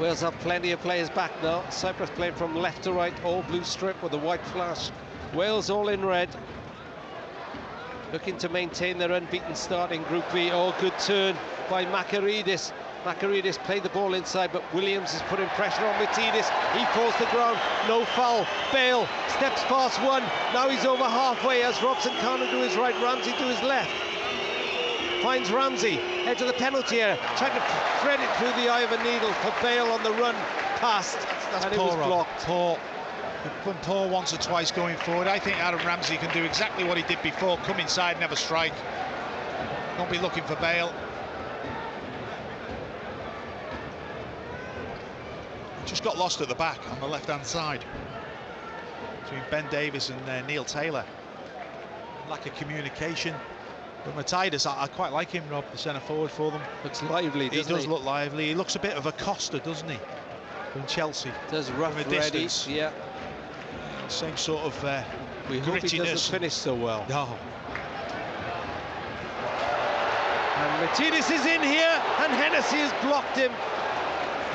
Wales have plenty of players back now. Cyprus playing from left to right, all blue strip with a white flash. Wales all in red, looking to maintain their unbeaten start in Group B. Oh, good turn by Makaridis. Makaridis played the ball inside, but Williams is putting pressure on Matidis. He falls to the ground, no foul. Bale steps past one. Now he's over halfway as Robson Kanu to his right, Ramsey to his left. Finds Ramsey, edge of the penalty area, trying to thread it through the eye of a needle for Bale on the run past, That's and it poor, was Rob. blocked. Poor. When poor once or twice going forward, I think Adam Ramsey can do exactly what he did before, come inside and have a strike. Don't be looking for Bale. Just got lost at the back on the left-hand side between Ben Davis and Neil Taylor. Lack of communication. But Matidis, I quite like him, Rob, the centre forward for them. Looks lively, doesn't he? He does look lively. He looks a bit of a Costa, doesn't he? From Chelsea. Does rough, from a ready, distance. yeah. Same sort of we hope he doesn't grittiness. finish so well. No. And Matidis is in here, and Hennessy has blocked him.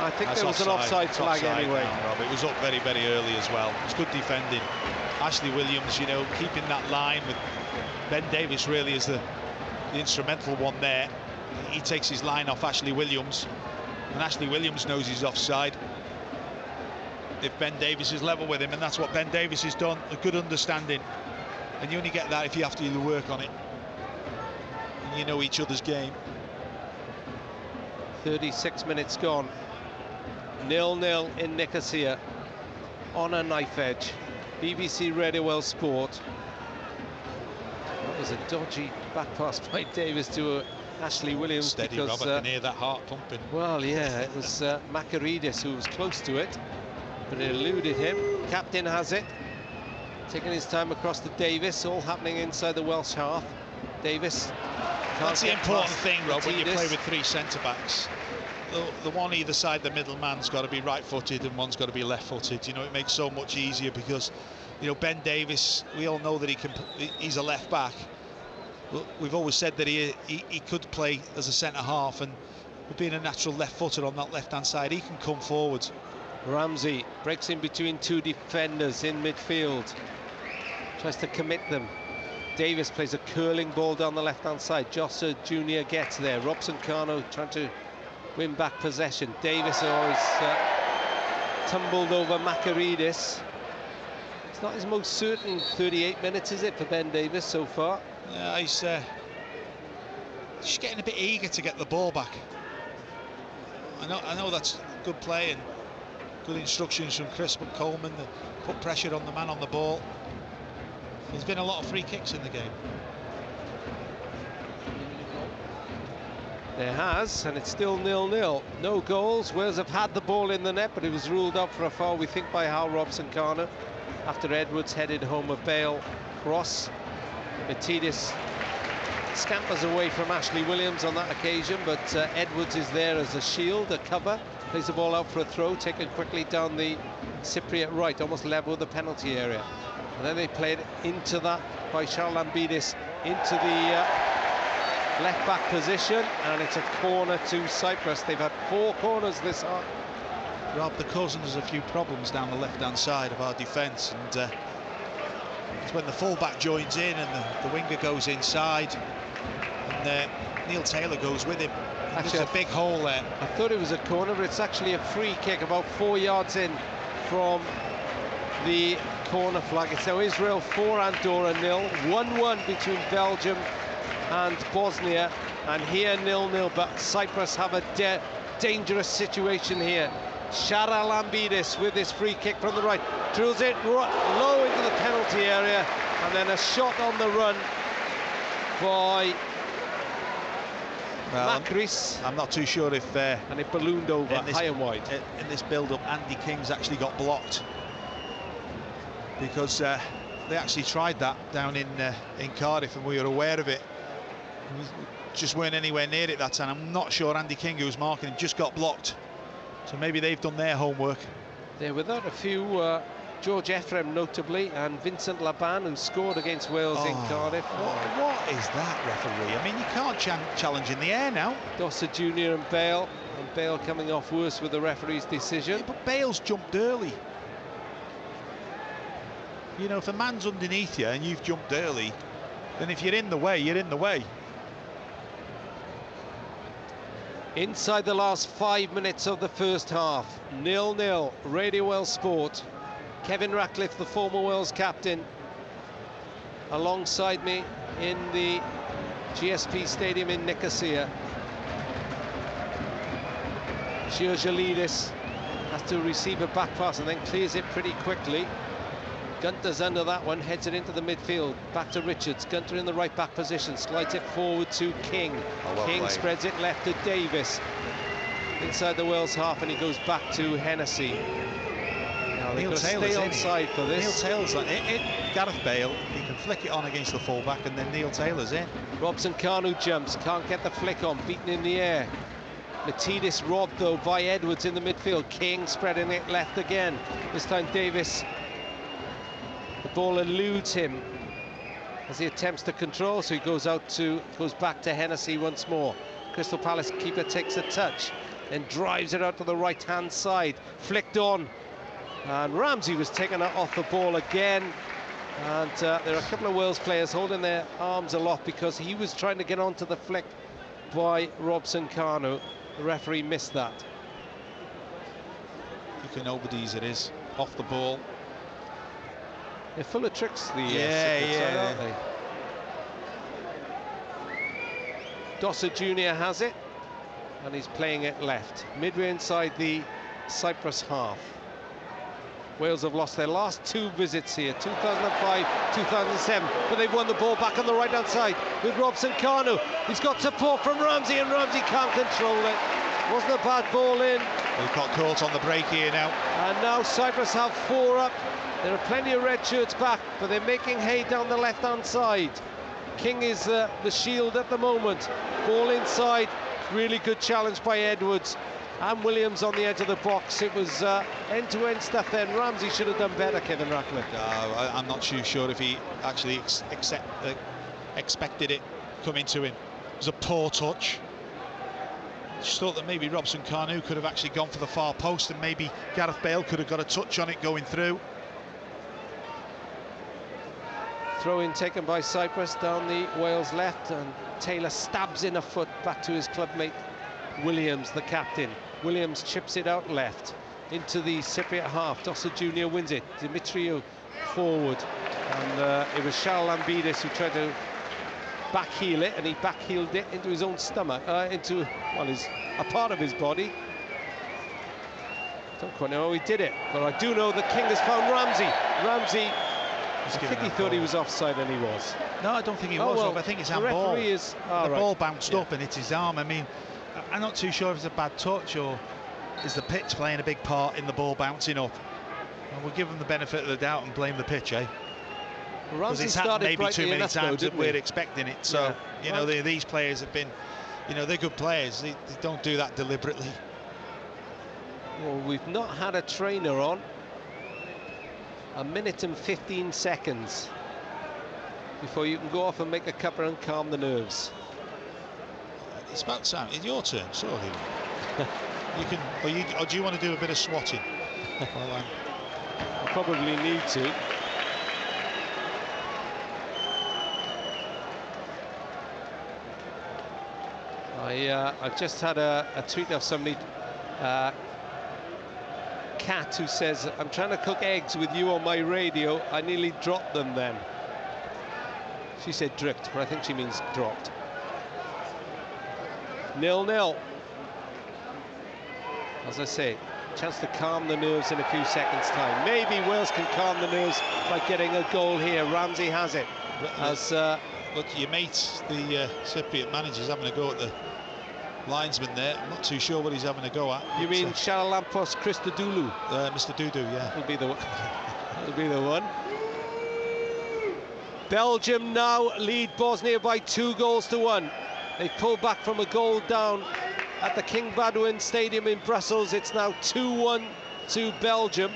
I think there was an offside flag anyway. Now, Rob. It was up very, very early as well. It's good defending. Ashley Williams, you know, keeping that line with Ben Davies really is the instrumental one there. He takes his line off Ashley Williams, and Ashley Williams knows he's offside if Ben Davies is level with him, and that's what Ben Davies has done. A good understanding, and you only get that if you have to work on it and you know each other's game. 36 minutes gone. 0-0 in Nicosia on a knife edge. BBC Radio Well Sport. That was a dodgy back pass by Davis to Ashley Williams. Steady, because, Robert, I can hear that heart pumping. Well, yeah, it was Makaridis who was close to it, but it eluded him. Captain has it, taking his time across to Davis, all happening inside the Welsh half. Davis. That's the important thing, Rob, when you play with three centre-backs. The one either side, the middle man's got to be right-footed and one's got to be left-footed. You know, it makes so much easier because, you know, Ben Davies, we all know that he's a left-back. We've always said that he could play as a centre-half, and being a natural left-footer on that left-hand side, he can come forward. Ramsey breaks in between two defenders in midfield, tries to commit them. Davis plays a curling ball down the left-hand side. Josser Jr. gets there. Robson Kano trying to win back possession. Davis always tumbled over Makaridis. It's not his most certain 38 minutes, is it, for Ben Davis so far? Yeah, he's just getting a bit eager to get the ball back. I know that's good play and good instructions from Chris Coleman to put pressure on the man on the ball. There's been a lot of free kicks in the game. There has, and it's still 0-0. No goals. Wales have had the ball in the net, but it was ruled out for a foul, we think, by Hal Robson-Kano after Edwards headed home a Bale cross. Matidis scampers away from Ashley Williams on that occasion, but Edwards is there as a shield, a cover. Plays the ball out for a throw, taken quickly down the Cypriot right, almost level with the penalty area. And then they played into that by Charles Lambidis into the left-back position, and it's a corner to Cyprus. They've had 4 corners this half. Rob, the Cousins has a few problems down the left-hand side of our defence, and it's when the full-back joins in and the winger goes inside, and Neil Taylor goes with him. Actually, there's a big hole there. I thought it was a corner, but it's actually a free kick about 4 yards in from the corner flag. It's now Israel 4, Andorra 0. 1-1 between Belgium and Bosnia, and here 0-0, but Cyprus have a dangerous situation here. Shara Lambidis with this free kick from the right, drills it low into the penalty area, and then a shot on the run by Macris. I'm not too sure if and it ballooned over high and wide. In this build-up, Andy King's actually got blocked because they actually tried that down in Cardiff, and we were aware of it. We just weren't anywhere near it that time. I'm not sure Andy King, who was marking him, just got blocked. So maybe they've done their homework. They're without a few, George Ephraim notably, and Vincent Laban, who scored against Wales in Cardiff. What is that, referee? I mean, you can't challenge in the air now. Dosser Jr. and Bale coming off worse with the referee's decision. Yeah, but Bale's jumped early. You know, if a man's underneath you and you've jumped early, then if you're in the way, you're in the way. Inside the last 5 minutes of the first half, 0-0, Radio Well Sport. Kevin Ratcliffe, the former Wales captain, alongside me in the GSP Stadium in Nicosia. Georgialidis has to receive a back pass and then clears it pretty quickly. Gunter's under that one, heads it into the midfield. Back to Richards. Gunter in the right back position, slides it forward to King. King spreads it left to Davis. Inside the Wales half, and he goes back to Hennessy. Now they've got to stay onside for this. Neil Taylor's in. Gareth Bale, he can flick it on against the fullback, and then Neil Taylor's in. Robson Kanu jumps, can't get the flick on, beaten in the air. Matidis robbed though by Edwards in the midfield. King spreading it left again. This time Davis. The ball eludes him. as he attempts to control, so he goes back to Hennessy once more. Crystal Palace keeper takes a touch, then drives it out to the right-hand side, flicked on, and Ramsey was taken off the ball again. And there are a couple of Wales players holding their arms aloft because he was trying to get onto the flick by Robson Kanu. The referee missed that. Looking nobody's it is, off the ball. They're full of tricks, the yeah. side, aren't they? Dossa Jr. has it, and he's playing it left, midway inside the Cyprus half. Wales have lost their last 2 visits here, 2005, 2007, but they've won the ball back on the right-hand side with Robson Kanu. He's got support from Ramsey, and Ramsey can't control it. Wasn't a bad ball in. They've got caught on the break here now. And now Cyprus have 4 up. There are plenty of red shirts back, but they're making hay down the left-hand side. King is the shield at the moment. Ball inside, really good challenge by Edwards. And Williams on the edge of the box. It was end-to-end stuff then. Ramsey should have done better, Kevin Ratcliffe. I'm not too sure if he actually expected it coming to him. It was a poor touch. Just thought that maybe Robson Kanu could have actually gone for the far post, and maybe Gareth Bale could have got a touch on it going through. Throw-in taken by Cyprus down the Wales left, and Taylor stabs in a foot back to his clubmate Williams, the captain. Williams chips it out left into the Cypriot half. Dossa Jr. wins it. Dimitriou forward, and it was Charles Lambidis who tried to backheel it, and he backheeled it into his own stomach, into a part of his body. Don't quite know how he did it, but I do know the King has found Ramsey. Ramsey, I think he thought he was offside, and he was. No, I don't think he was. Well, I think it's handball. The ball bounced up and hit his arm. I mean, I'm not too sure if it's a bad touch or is the pitch playing a big part in the ball bouncing up. And we'll give him the benefit of the doubt and blame the pitch, eh? Because it's happened maybe too many times that we're expecting it. So, you know, these players have been, you know, they're good players. They don't do that deliberately. Well, we've not had a trainer on. 1 minute and 15 seconds before you can go off and make a cuppa and calm the nerves. It's about time. It's your turn, surely. You can, or do you want to do a bit of swatting? Well, I probably need to. I've just had a tweet of somebody, Cat, who says, I'm trying to cook eggs with you on my radio. I nearly dropped them then. She said dripped, but I think she means dropped. 0-0. As I say, chance to calm the nerves in a few seconds' time. Maybe Wales can calm the nerves by getting a goal here. Ramsey has it. As look, your mate, the Cypriot manager's having a go at the linesman there. I'm not too sure what he's having a go at. You mean Charalampos Christodoulou? Mr. Dudu, yeah. Will be the one. Will be the one. Belgium now lead Bosnia by 2-1. They pull back from a goal down at the King Baudouin Stadium in Brussels. It's now 2-1 to Belgium.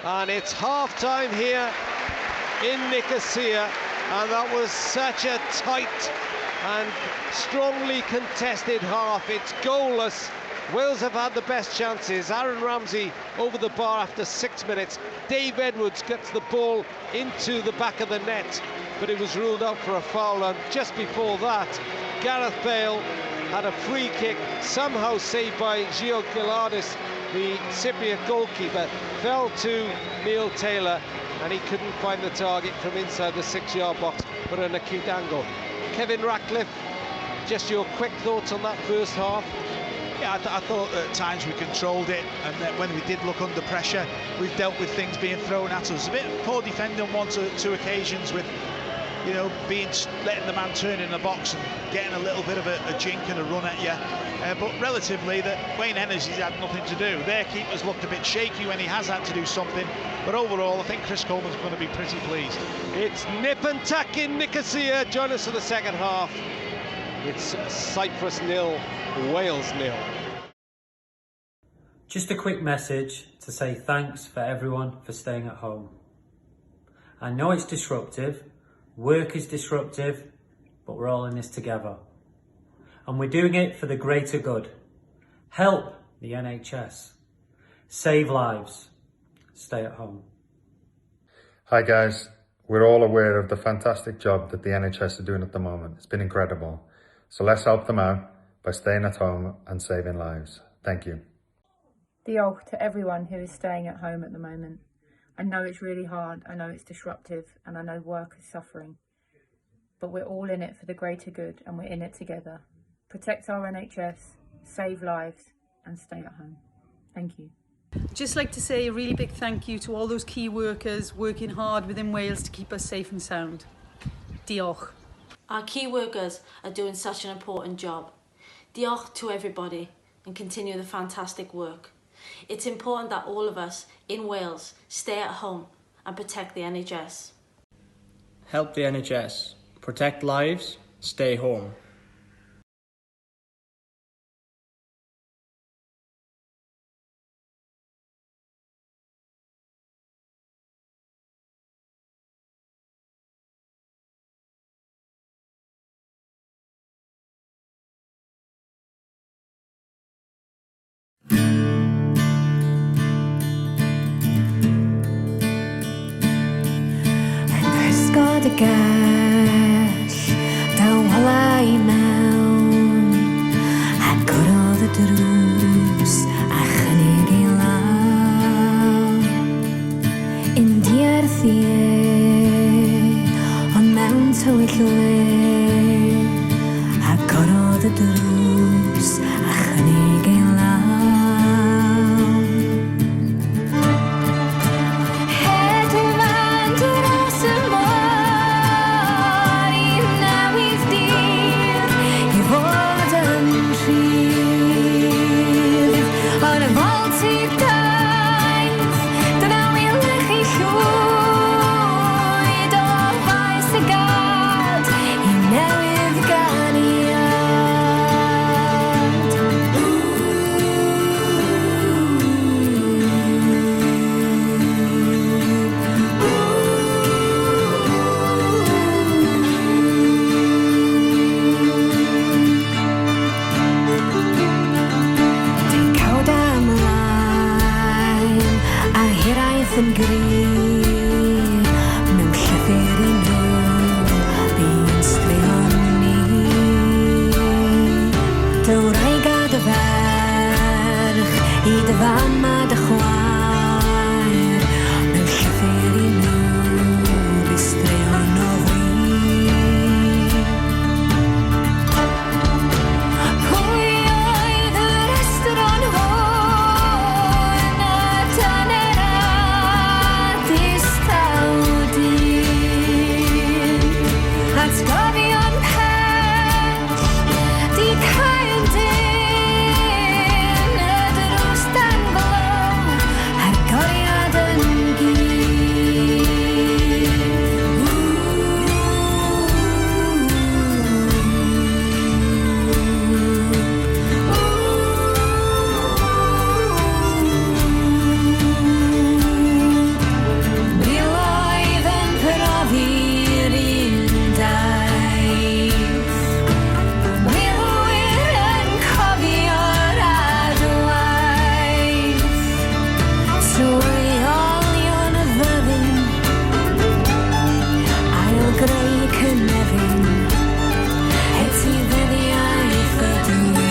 And it's half-time here in Nicosia. And that was such a tight and strongly contested half. It's goalless. Wales have had the best chances. Aaron Ramsey over the bar after 6 minutes. Dave Edwards gets the ball into the back of the net, but it was ruled out for a foul. And just before that, Gareth Bale had a free kick, somehow saved by Gio Gilardis, the Cypriot goalkeeper, fell to Neil Taylor, and he couldn't find the target from inside the 6-yard box, but an acute angle. Kevin Ratcliffe, just your quick thoughts on that first half? Yeah, I thought at times we controlled it, and that when we did look under pressure, we've dealt with things being thrown at us. A bit poor defending on 1 or 2 occasions with, you know, letting the man turn in the box and getting a little bit of a jink and a run at you. But relatively, that Wayne Hennessey's had nothing to do. Their keeper's looked a bit shaky when he has had to do something. But overall, I think Chris Coleman's going to be pretty pleased. It's nip and tuck in Nicosia. Join us for the second half. It's Cyprus 0, Wales 0. Just a quick message to say thanks for everyone for staying at home. I know it's disruptive, Work is disruptive, but we're all in this together. And we're doing it for the greater good. Help the NHS. Save lives. Stay at home. Hi guys, we're all aware of the fantastic job that the NHS are doing at the moment. It's been incredible. So let's help them out by staying at home and saving lives. Thank you. Diolch to everyone who is staying at home at the moment. I know it's really hard, I know it's disruptive, and I know work is suffering. But we're all in it for the greater good, and we're in it together. Protect our NHS, save lives, and stay at home. Thank you. Just like to say a really big thank you to all those key workers working hard within Wales to keep us safe and sound. Diolch. Our key workers are doing such an important job. Diolch to everybody and continue the fantastic work. It's important that all of us in Wales stay at home and protect the NHS. Help the NHS. Protect lives. Stay home. Ysgod y gall, dawala I mewn, a gorodd y drws, a chynnig I law. Indiarth I ond mewn tywyll le, a gorodd y drws, a chynnig I law. Yn gryf mewn llythyr I nhw bu'n straeon ni. Dywraig a dy ferch I dy fam a dy chwaer mewn llythyr I nhw bu'n straeon o fi. Pwy oedd y restaurant hwn a dyner Atgofion pell, di cael dyn, y drws dan glow, a'r goriad yn gyd. Miloedd yn profi'r un daith, milwyr yn cofio'r adwaith, trwy olion y fyddin, ail greu cynefin, etifeddiaeth y dwi.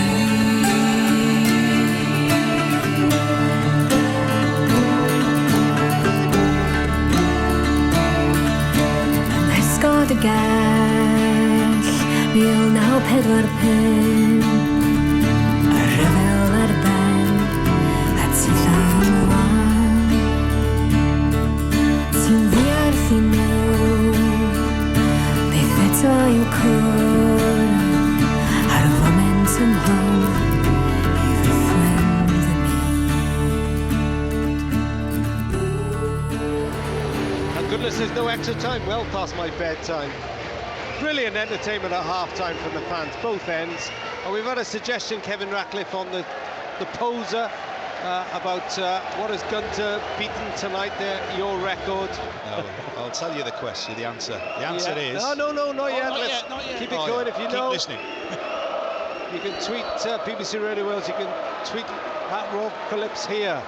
Ysgod y gall, 1945, y rhyfel ar ben, a ti llawn. Ti'n ddiarth I nhw, beth eto yw cwr, ar y foment yn hon, I ddyfflen dy And goodness, there's no extra time, well past my bedtime. Brilliant entertainment at half-time from the fans, both ends. And we've had a suggestion, Kevin Ratcliffe, on the poser about what has Gunter beaten tonight, your record? No, I'll tell you the answer. The answer is... No, not yet. Not yet. Keep it going if you Keep know. listening. You can tweet BBC Radio Wales, you can tweet at Rob Phillips here.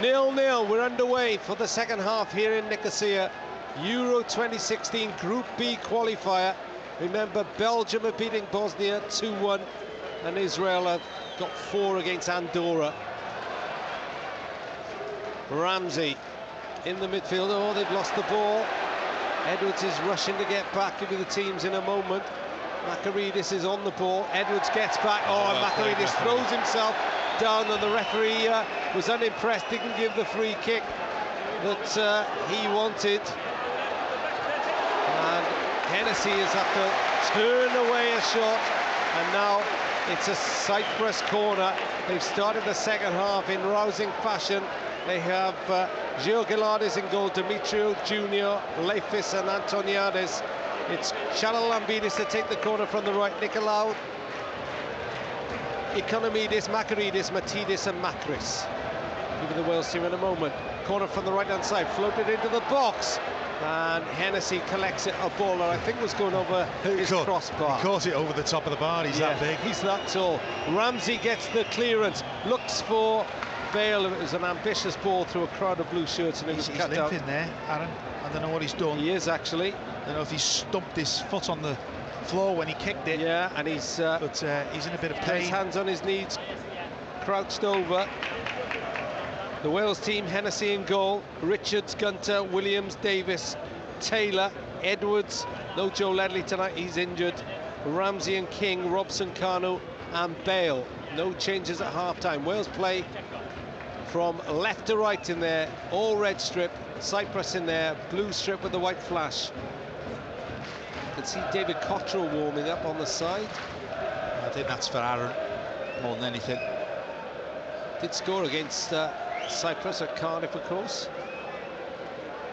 0-0, we're underway for the second half here in Nicosia. Euro 2016 Group B qualifier. Remember, Belgium are beating Bosnia 2-1, and Israel have got 4 against Andorra. Ramsey in the midfield. Oh, they've lost the ball. Edwards is rushing to get back into the teams in a moment. Makaridis is on the ball. Edwards gets back. Oh, and Makaridis throws himself down, and the referee was unimpressed, didn't give the free kick that he wanted. And Hennessy has had to turn away a shot, and now it's a Cyprus corner. They've started the second half in rousing fashion. They have Georgiladis in goal, Demetriou Junior, Leifis and Antoniades. It's Charalambidis to take the corner from the right, Nikolaou, Economidis, Makaridis, Matidis and Makris. Even the Wales team in a moment. Corner from the right-hand side, floated into the box. And Hennessy collects it, a ball that I think was going over his crossbar. He caught it over the top of the bar, he's that big. He's that tall. Ramsey gets the clearance, looks for Bale. It was an ambitious ball through a crowd of blue shirts, and it was cut out. He's limping there, Aaron. I don't know what he's done. He is, actually. I don't know if he's stumped his foot on the floor when he kicked it. Yeah, and he's in a bit of pain. His hands on his knees, crouched over. The Wales team, Hennessy in goal, Richards, Gunter, Williams, Davis, Taylor, Edwards. No Joe Ledley tonight, he's injured. Ramsey and King, Robson, Kanu and Bale. No changes at half-time. Wales play from left to right in their all red strip. Cyprus in their blue strip with the white flash. You can see David Cottrell warming up on the side. I think that's for Aaron more than anything. Did score against Cyprus at Cardiff, of course.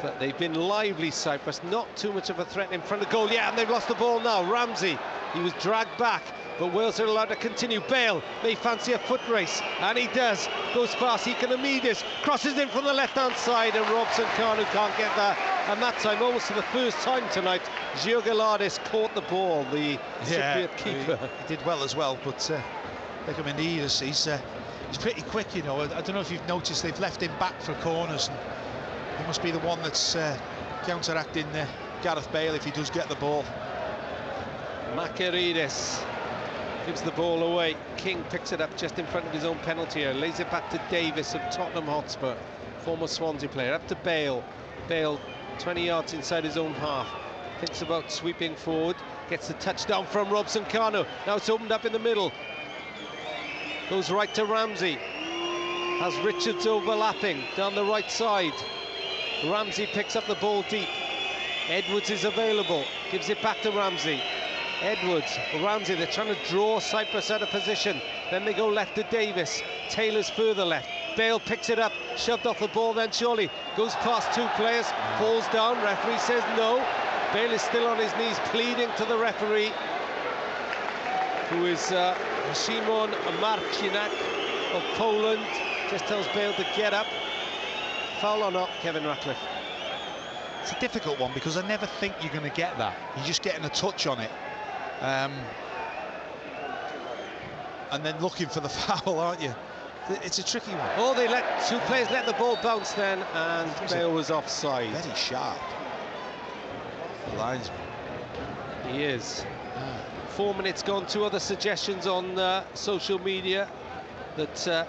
But they've been lively, Cyprus. Not too much of a threat in front of goal. Yeah, and they've lost the ball now. Ramsey, he was dragged back, but Wales are allowed to continue. Bale may fancy a foot race, and he does. Goes past Economidis, crosses in from the left-hand side, and Robson Kanu can't get there. And that time, almost for the first time tonight, Georgiladis caught the ball, the Cypriot keeper. He did well as well, but Economidis, he's pretty quick, you know. I don't know if you've noticed, they've left him back for corners, and he must be the one that's counteracting Gareth Bale if he does get the ball. Makaridis gives the ball away. King picks it up just in front of his own penalty area, lays it back to Davis of Tottenham Hotspur, former Swansea player. Up to Bale. Bale 20 yards inside his own half, thinks about sweeping forward, gets the touchdown from Robson Kanu. Now it's opened up in the middle, goes right to Ramsey, has Richards overlapping down the right side. Ramsey picks up the ball deep. Edwards is available, gives it back to Ramsey. Edwards, Ramsey, they're trying to draw Cyprus out of position. Then they go left to Davis. Taylor's further left. Bale picks it up, shoved off the ball, then surely goes past 2 players, falls down. Referee says no. Bale is still on his knees, pleading to the referee, who is Szymon Marcinak of Poland. Just tells Bale to get up. Foul or not, Kevin Ratcliffe? It's a difficult one because I never think you're going to get that. You're just getting a touch on it. And then looking for the foul, aren't you? It's a tricky one. Oh, they let 2 players let the ball bounce then, and Bale was offside. Very sharp. The linesman. He is. 4 minutes gone. 2 other suggestions on social media that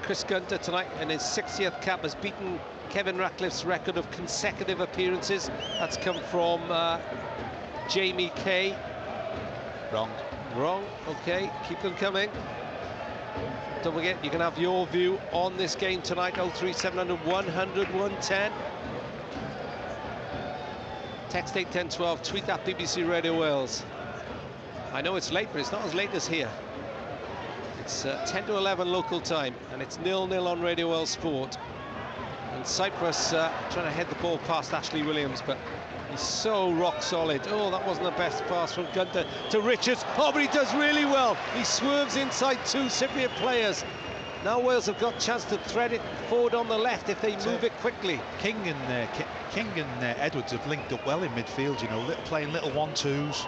Chris Gunter tonight in his 60th cap has beaten Kevin Ratcliffe's record of consecutive appearances. That's come from Jamie Kay. Wrong, okay, keep them coming. Don't forget, you can have your view on this game tonight, 03700 100 110. Text 81012, tweet at BBC Radio Wales. I know it's late, but it's not as late as here. It's 10 to 11 local time, and it's 0-0 on Radio Wales Sport. And Cyprus trying to head the ball past Ashley Williams, but he's so rock solid. Oh, that wasn't the best pass from Gunter to Richards. Oh, but he does really well. He swerves inside 2 Cypriot players Now Wales have got a chance to thread it forward on the left if they move it quickly. King and Edwards have linked up well in midfield, you know, playing little 1-2s.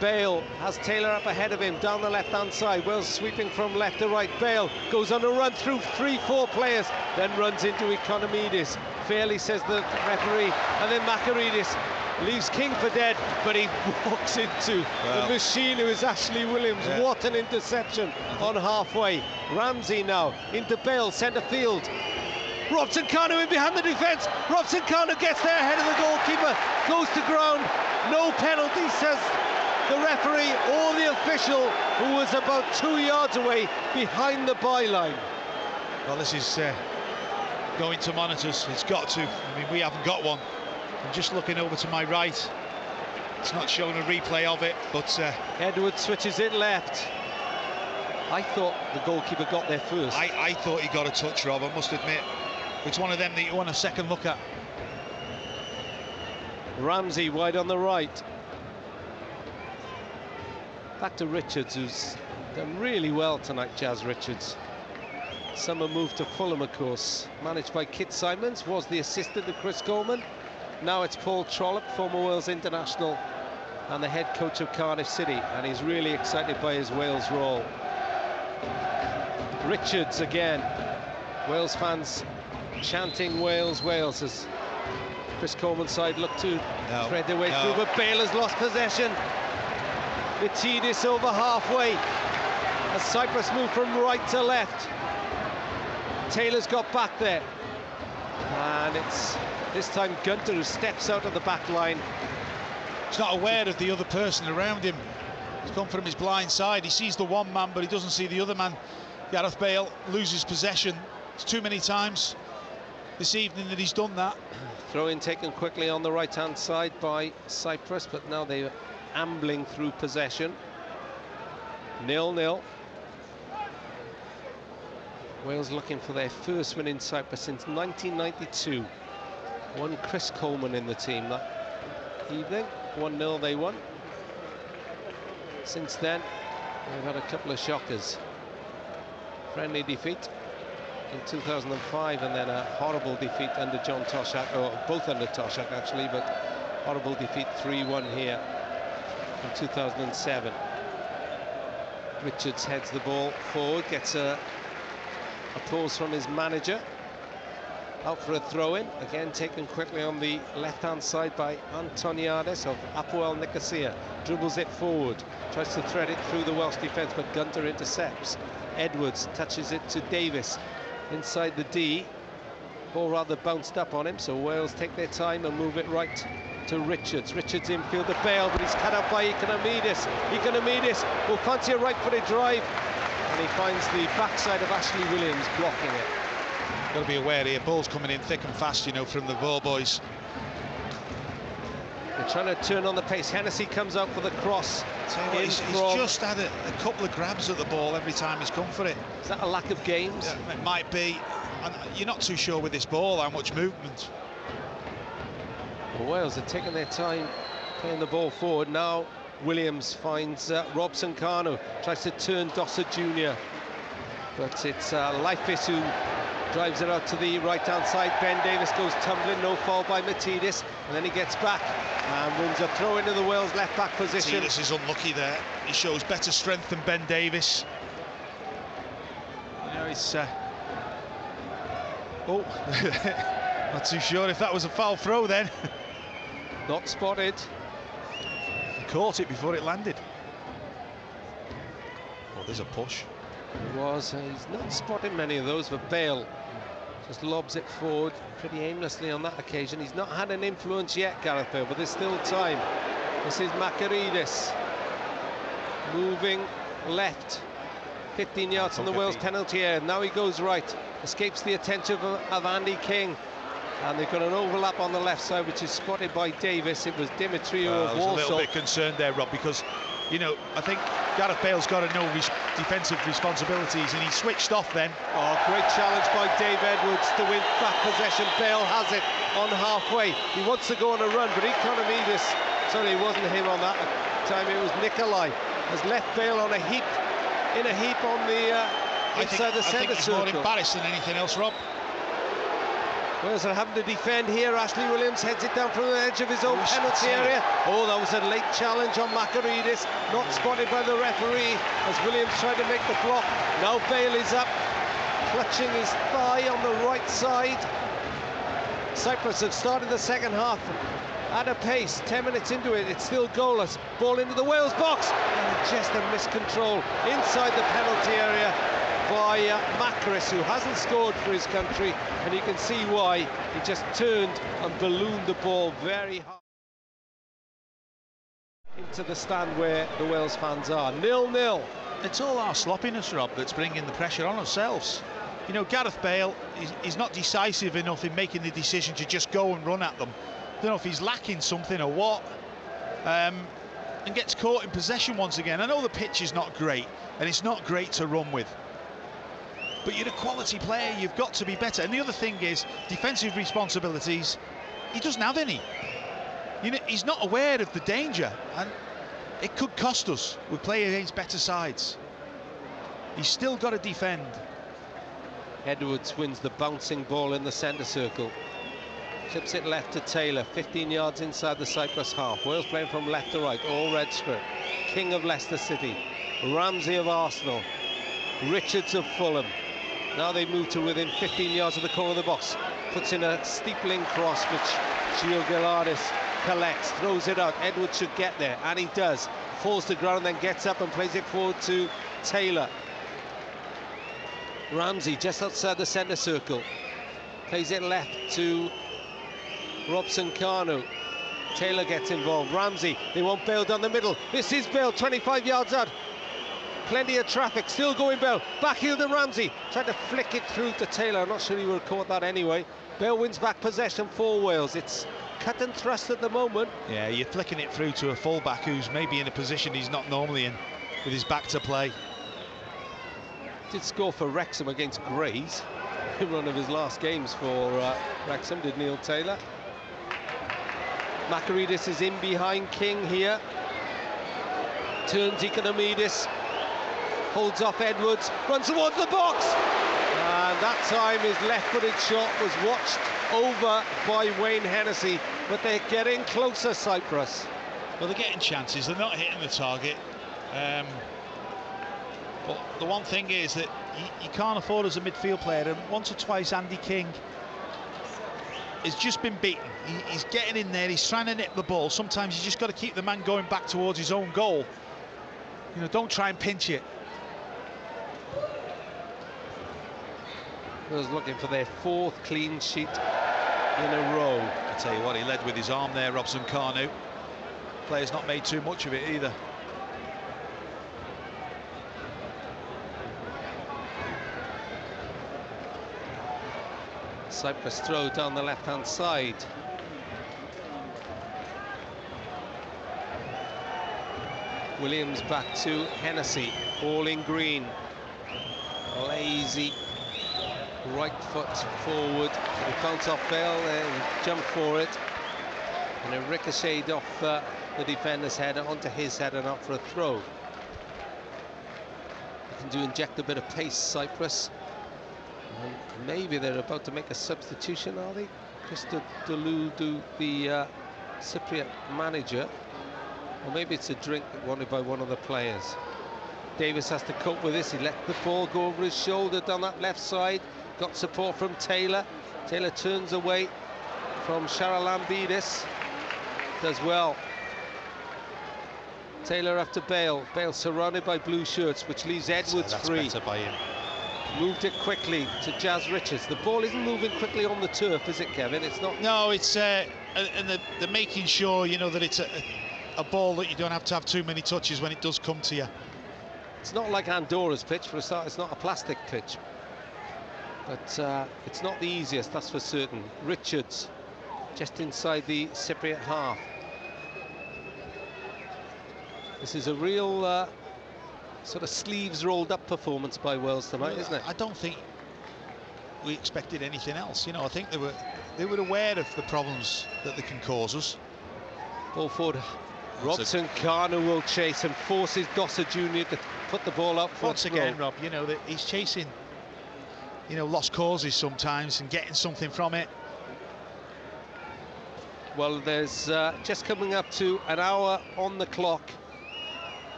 Bale has Taylor up ahead of him down the left-hand side. Wales sweeping from left to right. Bale goes on a run through 3-4 players, then runs into Economidis. Fairly, says the referee, and then Makaridis leaves King for dead, but he walks into the machine who is Ashley Williams. Yeah. What an interception on halfway. Ramsey now into Bale, centre field. Robson Kanu in behind the defence. Robson Kanu gets there ahead of the goalkeeper, goes to ground. No penalty, says the referee or the official, who was about 2 yards away behind the byline. Well, this is going to monitors. It's got to. I mean, we haven't got one. I'm just looking over to my right. It's not showing a replay of it, but Edwards switches it left. I thought the goalkeeper got there first. I thought he got a touch, Rob, I must admit. It's one of them that you want a second look at. Ramsey wide on the right. Back to Richards, who's done really well tonight, Jazz Richards. Summer moved to Fulham, of course. Managed by Kit Simons, was the assistant to Chris Coleman. Now it's Paul Trollope, former Wales international and the head coach of Cardiff City, and he's really excited by his Wales role. Richards again. Wales fans chanting Wales, Wales, as Chris Coleman's side look to thread their way through, but Bale has lost possession. Matidis over halfway as Cyprus move from right to left. Taylor's got back there, and it's this time Gunter who steps out of the back line. He's not aware of the other person around him. He's come from his blind side. He sees the one man, but he doesn't see the other man. Gareth Bale loses possession. It's too many times this evening that he's done that. Throw-in taken quickly on the right-hand side by Cyprus, but now they're ambling through possession. 0-0. Wales looking for their first win in Cyprus since 1992. One Chris Coleman in the team that evening. 1-0 they won. Since then, they've had a couple of shockers. Friendly defeat in 2005, and then a horrible defeat under John Toshak, or both under Toshak actually, but horrible defeat 3-1 here in 2007. Richards heads the ball forward, gets applause from his manager. Out for a throw-in, again taken quickly on the left-hand side by Antoniades of FAWales Nicosia. Dribbles it forward, tries to thread it through the Welsh defence, but Gunter intercepts. Edwards touches it to Davis inside the D. Ball rather bounced up on him, so Wales take their time and move it right to Richards. Richards infield to Bale, but he's cut out by Economidis. Economidis will fancy a right-footed drive, and he finds the backside of Ashley Williams blocking it. Got to be aware here, ball's coming in thick and fast, you know, from the ball boys. They're trying to turn on the pace. Hennessy comes out for the cross. He's just had a couple of grabs at the ball every time he's come for it. Is that a lack of games? Yeah, it might be. And you're not too sure with this ball how much movement. Well, Wales are taking their time playing the ball forward. Now Williams finds Robson Kanu, tries to turn Dossett Jr. But it's Leifis who drives it out to the right-hand side. Ben Davis goes tumbling, no foul by Matidis, and then he gets back and wins a throw into the Wales left-back position. Matidis is unlucky there. He shows better strength than Ben Davis. You know, he's... Oh, not too sure if that was a foul throw then. Not spotted. He caught it before it landed. Oh, there's a push. It was. He's not spotted many of those, but Bale just lobs it forward pretty aimlessly on that occasion. He's not had an influence yet, Gareth Bale, but there's still time. This is Makaridis moving left, 15 yards from the Wales penalty area. Now he goes right, escapes the attention of Andy King, and they've got an overlap on the left side, which is spotted by Davis. It was Dimitriou of Walsall. I was a little bit concerned there, Rob, because, you know, I think Gareth Bale's got to know his defensive responsibilities, and he switched off then. Oh, great challenge by Dave Edwards to win back possession. Bale has it on halfway. He wants to go on a run, but Economidis, sorry, it wasn't him on that time, it was Nikolai, has left Bale on a heap, in a heap on the inside the centre he's more circle. embarrassed than anything else, Rob. Wales are having to defend here. Ashley Williams heads it down from the edge of his own penalty area. Oh, that was a late challenge on Macaridis, not spotted by the referee as Williams tried to make the block. Now Bale is up, clutching his thigh on the right side. Cyprus have started the second half at a pace. 10 minutes into it, it's still goalless. Ball into the Wales box, and just a miscontrol inside the penalty area by Macris, who hasn't scored for his country, and you can see why. He just turned and ballooned the ball very high into the stand where the Wales fans are. 0-0. It's all our sloppiness, Rob, that's bringing the pressure on ourselves. You know, Gareth Bale, he's not decisive enough in making the decision to just go and run at them. I don't know if he's lacking something or what, and gets caught in possession once again. I know the pitch is not great, and it's not great to run with, but you're a quality player, you've got to be better. And the other thing is, defensive responsibilities, he doesn't have any. You know, he's not aware of the danger, and it could cost us. We play against better sides. He's still got to defend. Edwards wins the bouncing ball in the centre circle. Clips it left to Taylor, 15 yards inside the Cyprus half. Wales playing from left to right, all red script. King of Leicester City, Ramsey of Arsenal, Richards of Fulham. Now they move to within 15 yards of the corner of the box. Puts in a steepling cross, which Gio Galaris collects, throws it out. Edwards should get there, and he does. Falls to the ground, then gets up and plays it forward to Taylor. Ramsey just outside the centre circle. Plays it left to Robson-Kanu. Taylor gets involved. Ramsey, they want Bale down the middle. This is Bale, 25 yards out. Plenty of traffic, still going Bale. Backheel to Ramsey. Tried to flick it through to Taylor. I'm not sure he would have caught that anyway. Bale wins back possession for Wales. It's cut and thrust at the moment. Yeah, you're flicking it through to a fullback who's maybe in a position he's not normally in, with his back to play. Did score for Wrexham against Grays in one of his last games for Wrexham, did Neil Taylor. Macaridis is in behind King here. Turns Economidis, holds off Edwards, runs towards the box, and that time his left-footed shot was watched over by Wayne Hennessy, but they're getting closer, Cyprus. Well, they're getting chances, they're not hitting the target. But the one thing is that you can't afford as a midfield player, and once or twice Andy King has just been beaten. He's getting in there, he's trying to nip the ball. Sometimes you just got to keep the man going back towards his own goal. You know, don't try and pinch it. Wales looking for their 4th clean sheet in a row. I tell you what, he led with his arm there, Robson-Kanu. Player's not made too much of it either. Cyprus throw down the left-hand side. Williams back to Hennessy, all in green. Lazy right foot forward. He bounced off Bale there, he jumped for it. And it ricocheted off the defender's head onto his head and up for a throw. Looking to inject a bit of pace, Cyprus. And maybe they're about to make a substitution, are they? Just to delude the Cypriot manager. Or maybe it's a drink wanted by one of the players. Davis has to cope with this. He let the ball go over his shoulder down that left side. Got support from Taylor. Taylor turns away from Charalambidis. Does well. Taylor up to Bale. Bale surrounded by blue shirts, which leaves Edwards free. Better by him. Moved it quickly to Jazz Richards. The ball isn't moving quickly on the turf, is it, Kevin? It's not. No, it's and they're making sure, you know, that it's a ball that you don't have to have too many touches when it does come to you. It's not like Andorra's pitch, for a start. It's not a plastic pitch, but it's not the easiest, that's for certain. Richards just inside the Cypriot half. This is a real sort of sleeves rolled up performance by Wales tonight, isn't it? I don't think we expected anything else. You know, I think they were aware of the problems that they can cause us. Ball forward Robson Kanu will chase and forces Dosser Jr. to put the ball up front. Once again, Rob, you know, that he's chasing, you know, lost causes sometimes and getting something from it. Well, there's just coming up to an hour on the clock,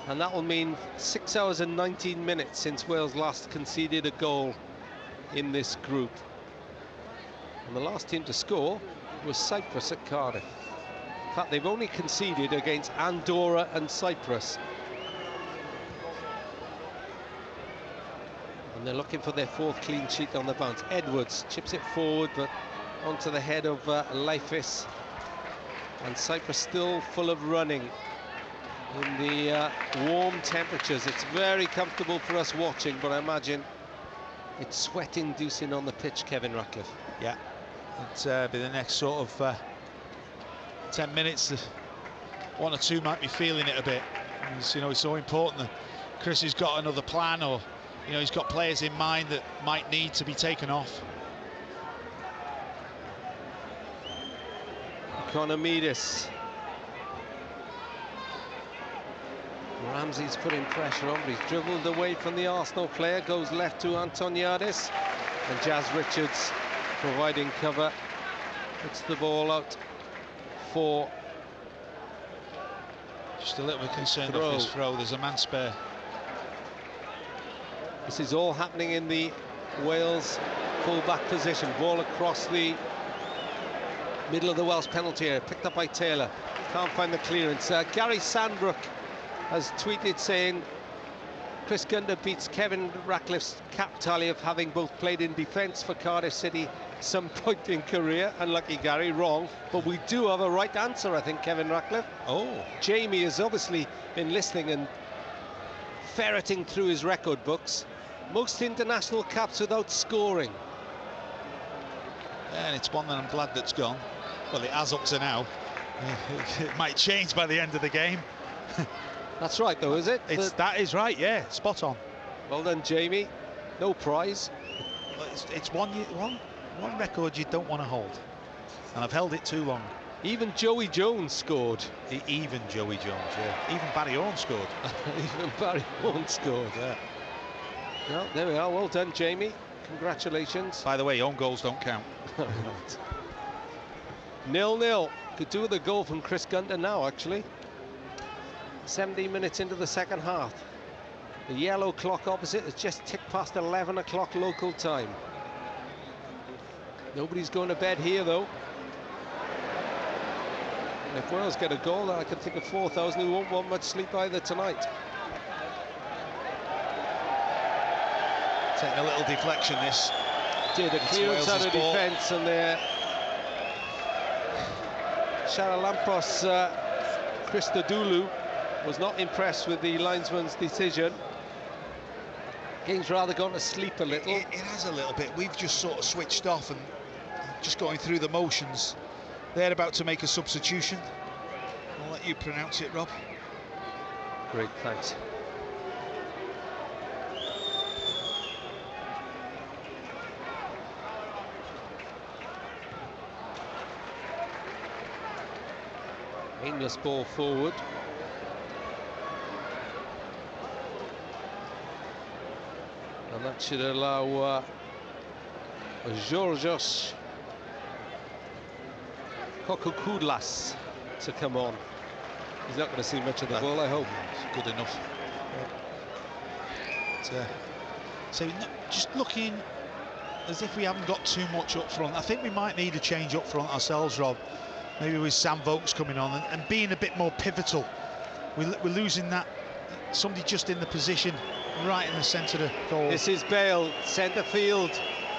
and that will mean 6 hours and 19 minutes since Wales last conceded a goal in this group. And the last team to score was Cyprus at Cardiff. In fact, they've only conceded against Andorra and Cyprus. And they're looking for their 4th clean sheet on the bounce. Edwards chips it forward, but onto the head of Leifis. And Cyprus still full of running in the warm temperatures. It's very comfortable for us watching, but I imagine it's sweat-inducing on the pitch, Kevin Ratcliffe. Yeah, it'll be the next sort of 10 minutes. One or two might be feeling it a bit. You know, it's so important that Chris has got another plan, or you know, he's got players in mind that might need to be taken off. Economidis. Ramsey's putting pressure on, but he's dribbled away from the Arsenal player, goes left to Antoniadis, and Jazz Richards providing cover, puts the ball out for just a little bit concerned off this throw. There's a man spare. This is all happening in the Wales full-back position. Ball across the middle of the Welsh penalty area, picked up by Taylor. Can't find the clearance. Gary Sandbrook has tweeted saying Chris Gunter beats Kevin Ratcliffe's cap tally of having both played in defence for Cardiff City some point in career. Unlucky Gary, wrong. But we do have a right answer, I think, Kevin Ratcliffe. Oh. Jamie has obviously been listening and ferreting through his record books. Most international caps without scoring. And it's one that I'm glad that's gone. Well, it has up to now. It might change by the end of the game. That's right, though, is it? That is right, yeah, spot on. Well done, Jamie. No prize. Well, it's one record you don't want to hold, and I've held it too long. Even Joey Jones scored. Even Joey Jones, yeah. Even Barry Horn scored. Even Barry Horn scored, yeah. Well, there we are. Well done, Jamie. Congratulations. By the way, own goals don't count. 0-0. Could do with a goal from Chris Gunter now, actually. 17 minutes into the second half. The yellow clock opposite has just ticked past 11 o'clock local time. Nobody's going to bed here, though. And if Wales get a goal, then I can think of 4,000 who won't want much sleep either tonight. Taking a little deflection, this. Did a clearance out of defence, and there Charalampos Christodoulou was not impressed with the linesman's decision. Game's rather gone to sleep a little. It has a little bit. We've just sort of switched off and just going through the motions. They're about to make a substitution. I'll let you pronounce it, Rob. Great, thanks. Aimless ball forward. And that should allow Georgios Kokoukoulas to come on. He's not going to see much of the ball, I hope. It's good enough. So just looking as if we haven't got too much up front. I think we might need a change up front ourselves, Rob. Maybe with Sam Vokes coming on and being a bit more pivotal. We're losing that, somebody just in the position right in the centre of the goal. This is Bale, centre field,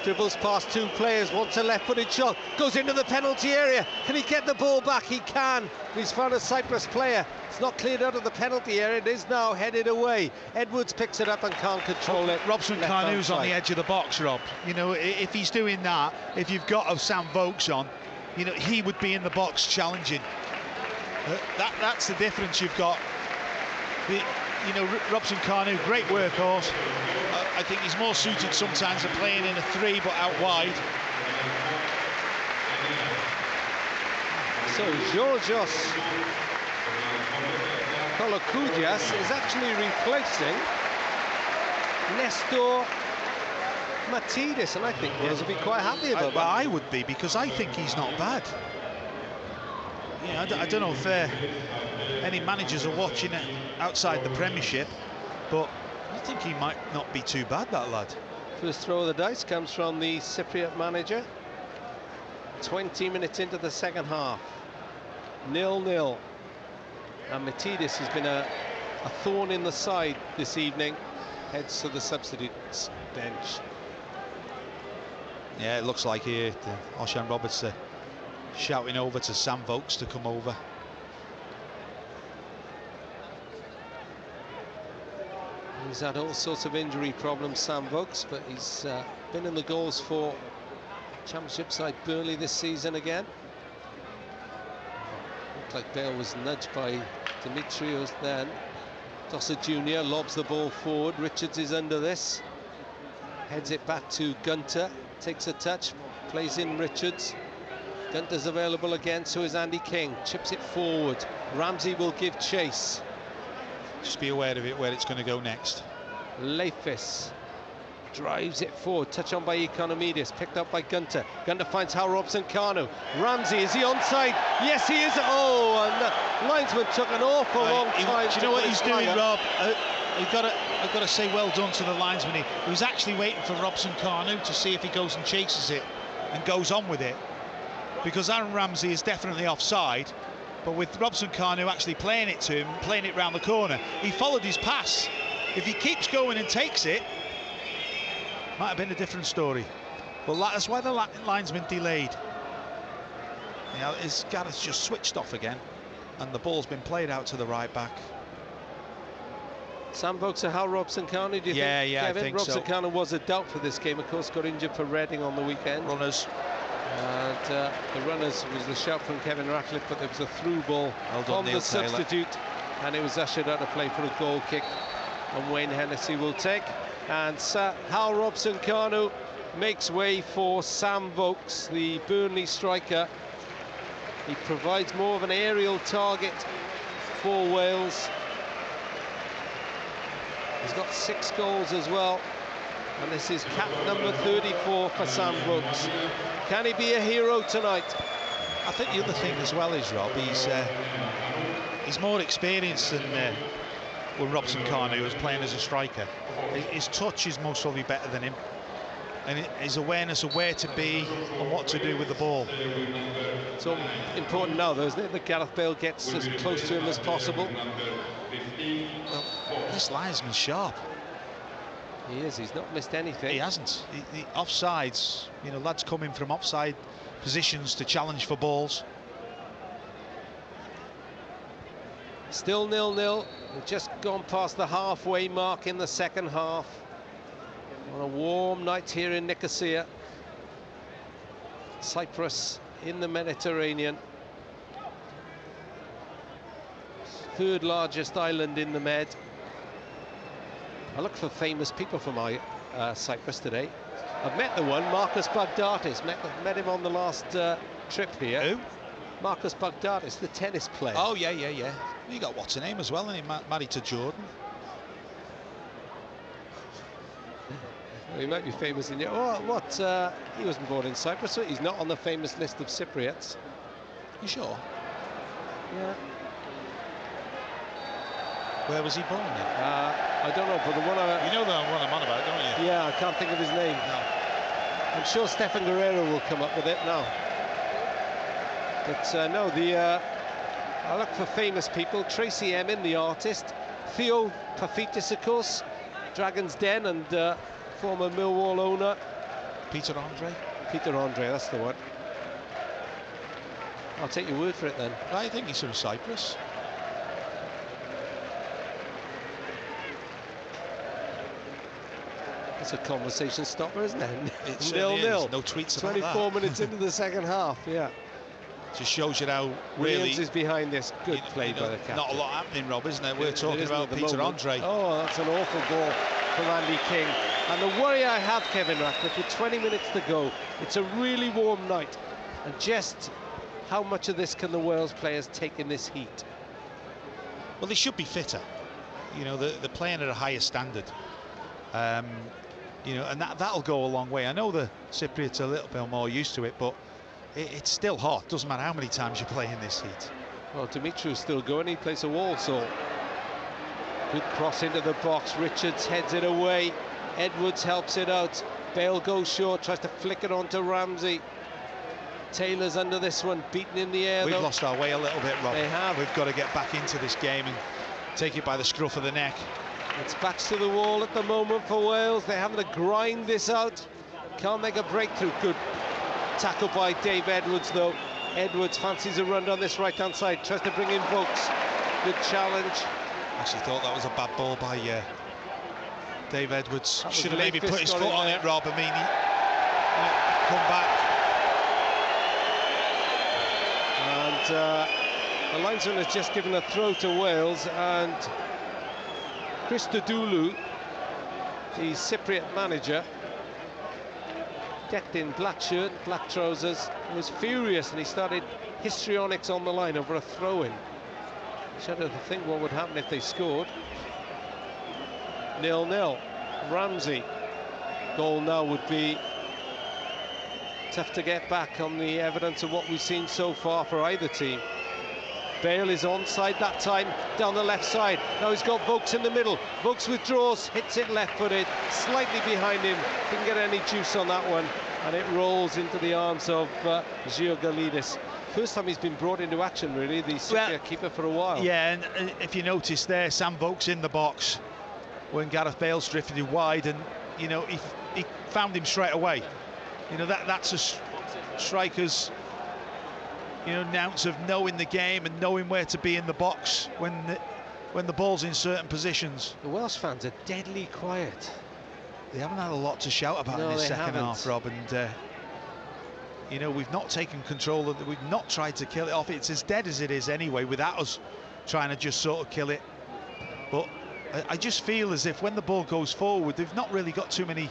dribbles past two players, wants a left-footed shot, goes into the penalty area. Can he get the ball back? He can. He's found a Cyprus player. It's not cleared out of the penalty area. It is now headed away. Edwards picks it up and can't control it. Robson Carnew's on the edge of the box, Rob. You know, if he's doing that, if you've got a Sam Vokes on, you know, he would be in the box challenging. That's the difference you've got. You know, Robson Carnew, great workhorse. I think he's more suited sometimes to playing in a 3 but out wide. So Georgios Kolokoudias is actually replacing Nestor Matidis, and I think Wales will be quite happy about that. I would be, because I think he's not bad. I don't know if any managers are watching it outside the Premiership, but I think he might not be too bad, that lad. First throw of the dice comes from the Cypriot manager. 20 minutes into the second half. 0-0. And Matidis has been a thorn in the side this evening. Heads to the substitutes bench. Yeah, it looks like here Oshan Roberts shouting over to Sam Vokes to come over. He's had all sorts of injury problems, Sam Vokes, but he's been in the goals for Championship side Burnley this season again. Looked like Bale was nudged by Dimitrios then. Dossett Jr. lobs the ball forward. Richards is under this. Heads it back to Gunter. Takes a touch. Plays in Richards. Gunter's available again, so is Andy King. Chips it forward. Ramsey will give chase. Just be aware of it, where it's going to go next. Leifis drives it forward, touch on by Economidis, picked up by Gunter. Gunter finds Hal Robson-Kanu. Ramsey, is he onside? Yes, he is. Oh, and the linesman took an awful long time. Do you know what he's doing, Rob? I've got to say well done to the linesman. He was actually waiting for Robson-Kanu to see if he goes and chases it and goes on with it, because Aaron Ramsey is definitely offside. But with Robson-Kanu actually playing it to him, playing it round the corner, he followed his pass. If he keeps going and takes it, might have been a different story. But that's why the linesman delayed. His Gareth's just switched off again, and the ball's been played out to the right back. Sam Vokes or Hal Robson-Kanu, do you think, Kevin? I think so. Robson-Kanu was a doubt for this game, of course, got injured for Reading on the weekend. Runners. And the runners was the shout from Kevin Ratcliffe, but there was a through ball on the substitute, and it was ushered out of play for a goal kick, and Wayne Hennessy will take. And Hal Robson-Kanu makes way for Sam Vokes, the Burnley striker. He provides more of an aerial target for Wales. He's got 6 goals as well, and this is cap number 34 for Sam Vokes. Can he be a hero tonight? I think the other thing as well is, Rob, he's more experienced than when Robson-Kanu was playing as a striker. His touch is most probably better than him, and his awareness of where to be and what to do with the ball. So important now, though, isn't it, that Gareth Bale gets as close to him as possible? Well, this linesman's sharp. He is. He's not missed anything. He hasn't. The offsides, lads coming from offside positions to challenge for balls. Still 0-0. We've just gone past the halfway mark in the second half. On a warm night here in Nicosia. Cyprus in the Mediterranean. 3rd largest island in the Med. I look for famous people from Cyprus today. I've met the one, Marcus Baghdatis. Met him on the last trip here. Who? Marcus Baghdatis, the tennis player. Oh, yeah. You got what's her name as well, and he married to Jordan. Well, he might be famous in he wasn't born in Cyprus, so he's not on the famous list of Cypriots. You sure? Yeah. Where was he born then? I don't know, but the one you know the one I'm on about, don't you? Yeah, I can't think of his name. No. I'm sure Stefan Guerrero will come up with it now. But no, I look for famous people. Tracy Emin, the artist. Theo Pafitis, of course. Dragon's Den and former Millwall owner. Peter Andre, that's the one. I'll take your word for it then. I think he's from Cyprus. It's a conversation stopper, isn't it? It's 0-0. No tweets about 24 minutes into the second half, yeah. Just shows you how really... Williams is behind this. Good play by the captain. Not a lot happening, Rob, isn't there? We're talking about Peter Andre. Oh, that's an awful ball from Andy King. And the worry I have, Kevin Ratcliffe, with 20 minutes to go, it's a really warm night. And just how much of this can the Wales players take in this heat? Well, they should be fitter. You know, they're playing at a higher standard. You know, and that'll go a long way. I know the Cypriots are a little bit more used to it, but it's still hot. Doesn't matter how many times you play in this heat. Well, Dimitri's still going. He plays a wall, so good cross into the box. Richards heads it away. Edwards helps it out. Bale goes short, tries to flick it onto Ramsey. Taylor's under this one, beaten in the air. We've lost our way a little bit, Rob. They have. We've got to get back into this game and take it by the scruff of the neck. It's backs to the wall at the moment for Wales. They're having to grind this out. Can't make a breakthrough. Good tackle by Dave Edwards, though. Edwards fancies a run down this right-hand side. Tries to bring in Vokes. Good challenge. Actually thought that was a bad ball by Dave Edwards. Should have maybe Lakefist put his got foot it on there. it, Rob. I mean, come back. And the linesman has just given a throw to Wales, and Christodoulou, the Cypriot manager, decked in black shirt, black trousers, was furious, and he started histrionics on the line over a throw-in. Shudder to think what would happen if they scored. 0-0. Ramsey. Goal now would be tough to get back on the evidence of what we've seen so far for either team. Bale is onside that time, down the left side. Now he's got Vokes in the middle. Vokes withdraws, hits it left-footed, slightly behind him. Didn't get any juice on that one, and it rolls into the arms of Georgalidis. First time he's been brought into action, really, the Cypriot keeper for a while. Yeah, and if you notice there, Sam Vokes in the box when Gareth Bale's drifted wide, and you know he found him straight away. You know that's a striker's an ounce of knowing the game and knowing where to be in the box when the ball's in certain positions. The Welsh fans are deadly quiet. They haven't had a lot to shout about in this second half, Rob, and you know, we've not taken control of it. We've not tried to kill it off. It's as dead as it is anyway, without us trying to just sort of kill it. But I just feel as if when the ball goes forward, they've not really got too many,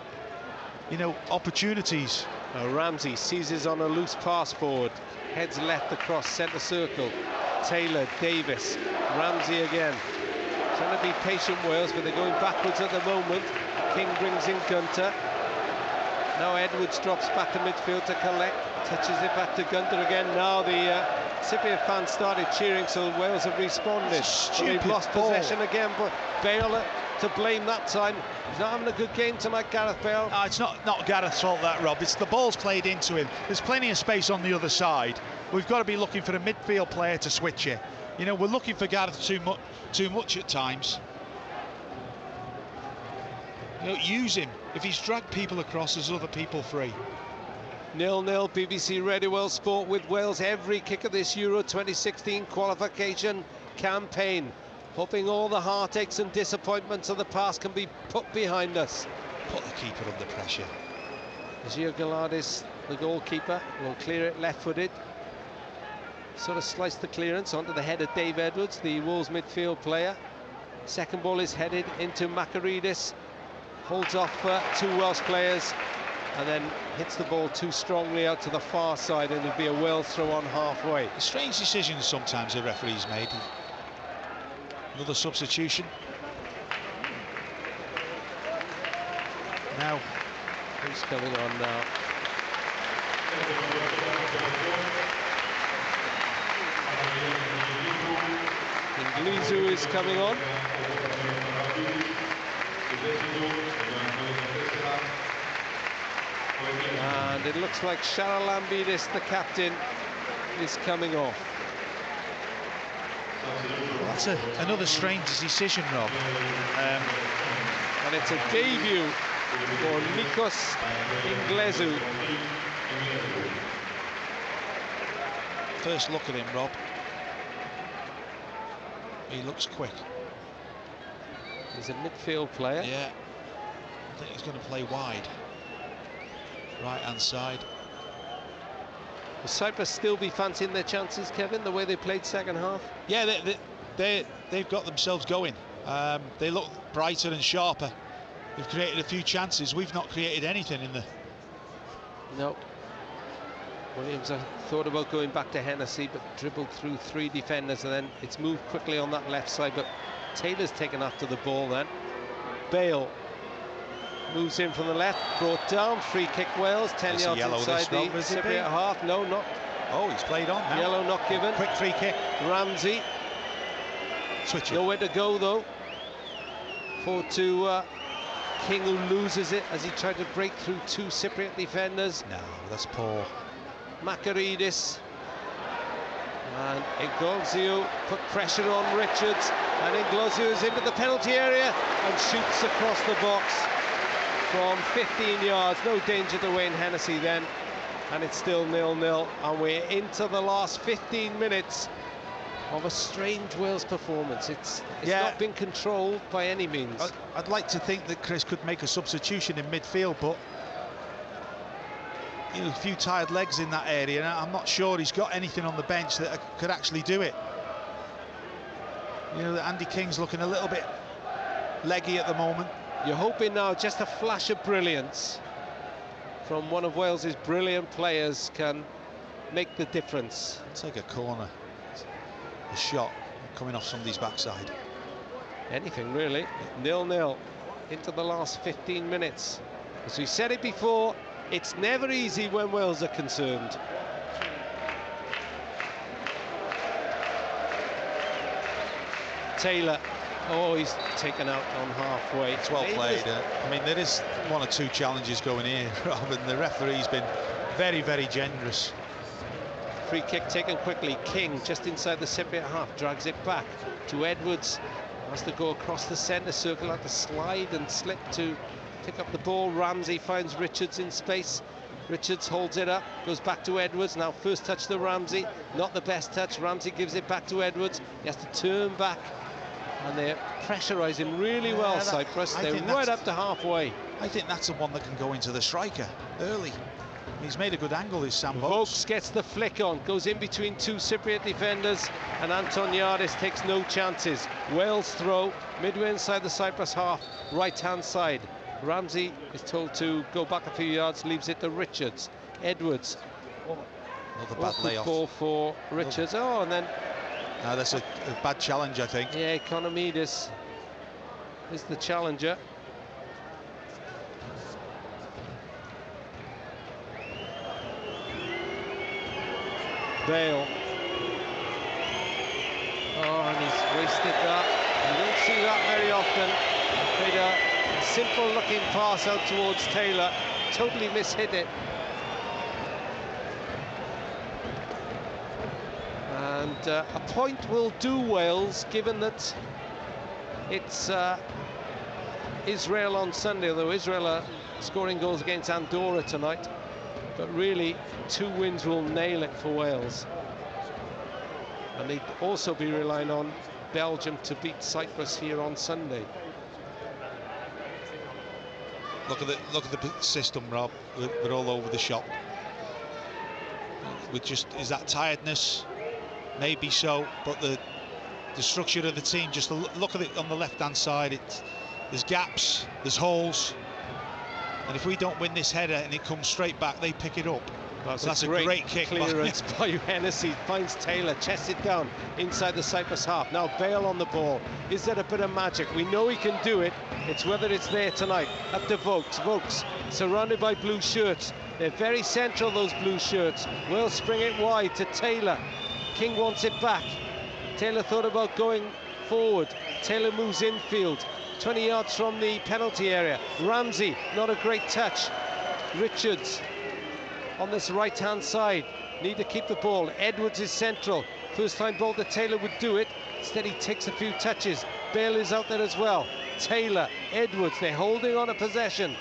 opportunities. Ramsey seizes on a loose pass forward, heads left across centre circle. Taylor, Davis, Ramsey again. Trying to be patient, Wales, but they're going backwards at the moment. King brings in Gunter. Now Edwards drops back to midfield to collect, touches it back to Gunter again. Now the Cypriot fans started cheering, so Wales have responded. They've lost possession again, but Bale to blame that time. He's not having a good game tonight, Gareth Bale. No, it's not Gareth's fault, that, Rob. It's the ball's played into him. There's plenty of space on the other side. We've got to be looking for a midfield player to switch it. You know, we're looking for Gareth too much at times. You know, use him. If he's dragged people across, there's other people free. 0-0, BBC Radio Wales Sport with Wales every kick of this Euro 2016 qualification campaign. Hoping all the heartaches and disappointments of the past can be put behind us. Put the keeper under pressure. Georgalidis, the goalkeeper, will clear it left-footed. Sort of sliced the clearance onto the head of Dave Edwards, the Wolves midfield player. Second ball is headed into Makaridis. Holds off two Welsh players and then hits the ball too strongly out to the far side, and it'll be a Wales throw on halfway. Strange decisions sometimes the referees made. Another substitution. Now, who's coming on now? Inglizu is coming on. And it looks like Charalambidis, the captain, is coming off. That's another strange decision, Rob. And it's a debut for Nikos Inglizu. First look at him, Rob. He looks quick. He's a midfield player. Yeah. I think he's going to play wide. Right-hand side. Will Cyprus still be fancying their chances, Kevin, the way they played second half? Yeah, they've got themselves going. They look brighter and sharper. They've created a few chances. We've not created anything in the... No. Williams thought about going back to Hennessy, but dribbled through 3 defenders, and then it's moved quickly on that left side, but Taylor's taken after the ball then. Bale moves in from the left, brought down, free kick Wales, 10 yards inside the Cypriot half. No, not. Oh, he's played on now. Yellow not given. Quick free kick. Ramsey. Switch it. Nowhere to go though. Forward to King, who loses it as he tried to break through 2 Cypriot defenders. No, that's poor. Makaridis. And Inglozio put pressure on Richards, and Inglozio is into the penalty area and shoots across the box from 15 yards. No danger to Wayne Hennessy then, and it's still 0-0, and we're into the last 15 minutes of a strange Wales performance. It's not been controlled by any means. I'd like to think that Chris could make a substitution in midfield, but you know, a few tired legs in that area, and I'm not sure he's got anything on the bench that could actually do it. You know, Andy King's looking a little bit leggy at the moment. You're hoping now just a flash of brilliance from one of Wales's brilliant players can make the difference. Take a corner, a shot coming off somebody's backside. Anything really. 0-0 into the last 15 minutes. As we said it before, it's never easy when Wales are concerned. Taylor, oh, he's taken out on halfway. It's well played. I mean, there is 1 or 2 challenges going here, Rob, and the referee's been very, very generous. Free kick taken quickly. King, just inside the Cypriot half, drags it back to Edwards. Has to go across the centre circle, had to slide and slip to pick up the ball. Ramsey finds Richards in space. Richards holds it up, goes back to Edwards. Now first touch to Ramsey, not the best touch. Ramsey gives it back to Edwards. He has to turn back, and they're pressurising really well, Cyprus. They're right up to halfway. I think that's the one that can go into the striker early. He's made a good angle, is Sam Vokes gets the flick on, goes in between 2 Cypriot defenders, and Anton Yardis takes no chances. Wales throw, midway inside the Cyprus half, right-hand side. Ramsey is told to go back a few yards, leaves it to Richards. Edwards. Another bad layoff. Ball for Richards. Oh, and then... No, that's a bad challenge, I think. Yeah, Economidis is the challenger. Bale. Oh, and he's wasted that. You don't see that very often. Made a simple looking pass out towards Taylor. Totally mishit it. And a point will do Wales, given that it's Israel on Sunday, although Israel are scoring goals against Andorra tonight. But really, 2 wins will nail it for Wales. And they'd also be relying on Belgium to beat Cyprus here on Sunday. Look at the system, Rob. We're all over the shop. Is that tiredness? Maybe so, but the structure of the team, just look at it on the left-hand side. There's gaps, there's holes. And if we don't win this header and it comes straight back, they pick it up. That's a great kick. Clearance by Hennessy, finds Taylor, chests it down inside the Cyprus half. Now Bale on the ball. Is there a bit of magic? We know he can do it. It's whether it's there tonight. Up to Vokes. Vokes surrounded by blue shirts. They're very central, those blue shirts. Will spring it wide to Taylor. King wants it back. Taylor thought about going forward. Taylor moves infield. 20 yards from the penalty area. Ramsey, not a great touch. Richards on this right-hand side. Need to keep the ball. Edwards is central. First time ball that Taylor would do it. Instead he takes a few touches. Bale is out there as well. Taylor, Edwards, they're holding on a possession.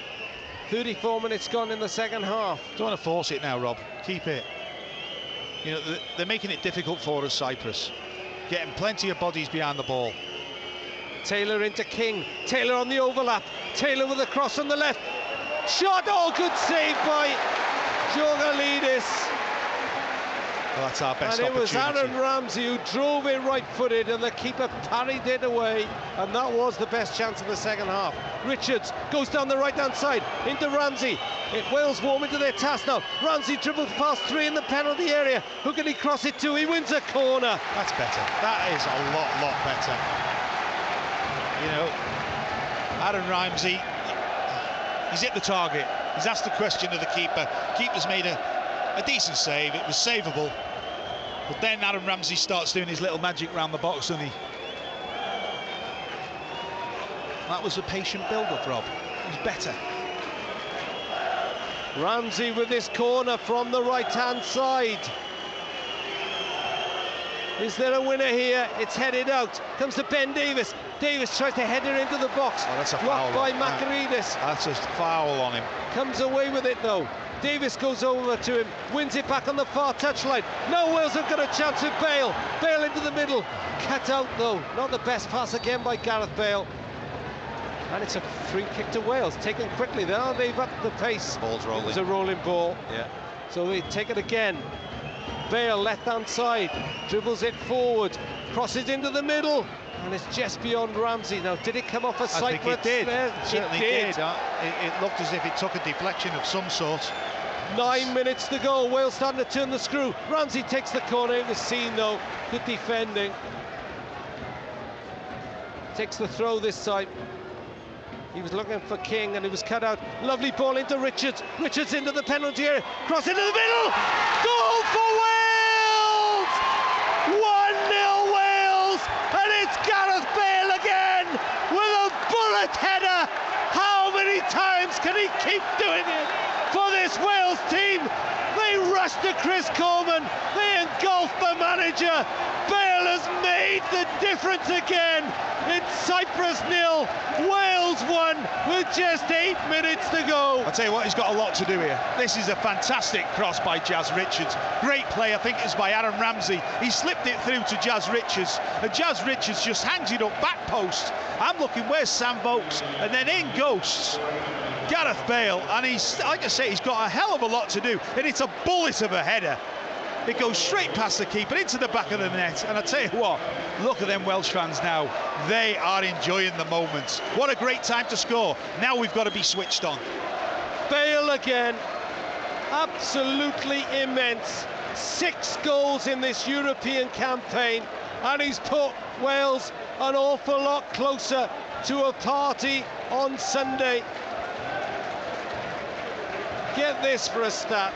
34 minutes gone in the second half. Don't want to force it now, Rob. Keep it. You know, they're making it difficult for us, Cyprus. Getting plenty of bodies behind the ball. Taylor into King. Taylor on the overlap. Taylor with a cross on the left. Shot! Oh, good save by Georgalidis. Well, that's our best and it was opportunity. Aaron Ramsey who drove it right-footed, and the keeper parried it away, and that was the best chance of the second half. Richards goes down the right-hand side into Ramsey. Wales warm into their task now. Ramsey dribbles past three in the penalty area. Who can he cross it to? He wins a corner. That's better. That is a lot better. You know, Aaron Ramsey, he's hit the target. He's asked the question of the keeper. Keeper's made a decent save. It was savable. But then Aaron Ramsey starts doing his little magic round the box, doesn't he? That was a patient build-up, Rob. It was better. Ramsey with this corner from the right-hand side. Is there a winner here? It's headed out. Comes to Ben Davies. Davies tries to head it into the box. Oh, that's a blocked foul by Macaridis. That's a foul on him. Comes away with it though. Davies goes over to him, wins it back on the far touchline. Now Wales have got a chance with Bale. Bale into the middle. Cut out though. Not the best pass again by Gareth Bale. And it's a free kick to Wales, taken quickly. Now they've upped the pace. Ball's rolling. It's a rolling ball. Yeah. So they take it again. Bale, left-hand side, dribbles it forward, crosses into the middle, and it's just beyond Ramsey. Now, did it come off a Cyprus? I think it did. It certainly did. It looked as if it took a deflection of some sort. 9 minutes to go. Wales starting to turn the screw. Ramsey takes the corner. It was seen though. Good defending. Takes the throw this time. He was looking for King and it was cut out. Lovely ball into Richards. Richards into the penalty area. Cross into the middle. Goal for Wales! 1-0 Wales! And it's Gareth Bale again with a bullet header. How many times can he keep doing it for this Wales team? They rush to Chris Coleman. They engulf the manager. Bale has made the difference again. It's Cyprus 0, Wales 1 with just 8 minutes to go. I'll tell you what, he's got a lot to do here. This is a fantastic cross by Jazz Richards. Great play, I think it's by Aaron Ramsey. He slipped it through to Jazz Richards, and Jazz Richards just hangs it up back post. I'm looking, where's Sam Vokes? And then in goes Gareth Bale, and he's, like I say, he's got a hell of a lot to do, and it's a bullet of a header. It goes straight past the keeper into the back of the net, and I tell you what, look at them Welsh fans now. They are enjoying the moment. What a great time to score. Now we've got to be switched on. Bale again, absolutely immense. 6 goals in this European campaign, and he's put Wales an awful lot closer to a party on Sunday. Get this for a stat.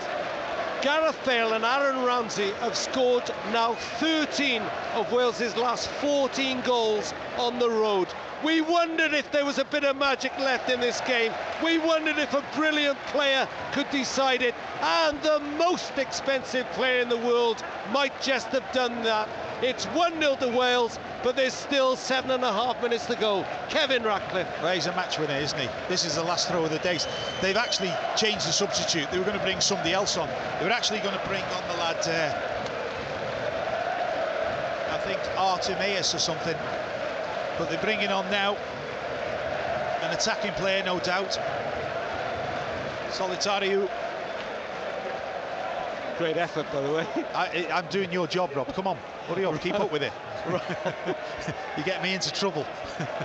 Gareth Bale and Aaron Ramsey have scored now 13 of Wales's last 14 goals on the road. We wondered if there was a bit of magic left in this game. We wondered if a brilliant player could decide it, and the most expensive player in the world might just have done that. It's 1-0 to Wales, but there's still 7.5 minutes to go. Kevin Ratcliffe. Well, he's a match winner, isn't he? This is the last throw of the day. They've actually changed the substitute. They were going to bring somebody else on. They were actually going to bring on the lad, I think Artemius or something. But they're bringing on now an attacking player, no doubt. Solitario. Great effort, by the way. I'm doing your job, Rob. Come on, hurry up, keep up with it. You get me into trouble.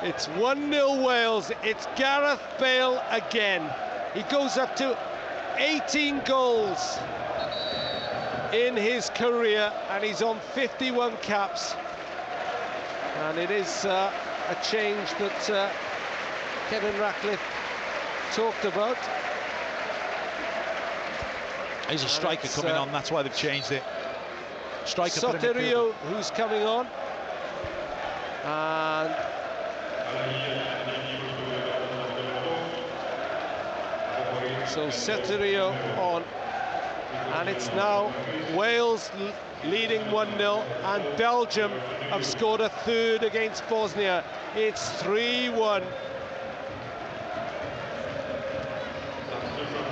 It's 1-0 Wales. It's Gareth Bale again. He goes up to 18 goals in his career, and he's on 51 caps. And it is a change that Kevin Ratcliffe talked about. There's a striker coming on, that's why they've changed it. Striker. Soterio, who's coming on. And so Soterio on. And it's now Wales leading 1-0, and Belgium have scored a third against Bosnia. It's 3-1.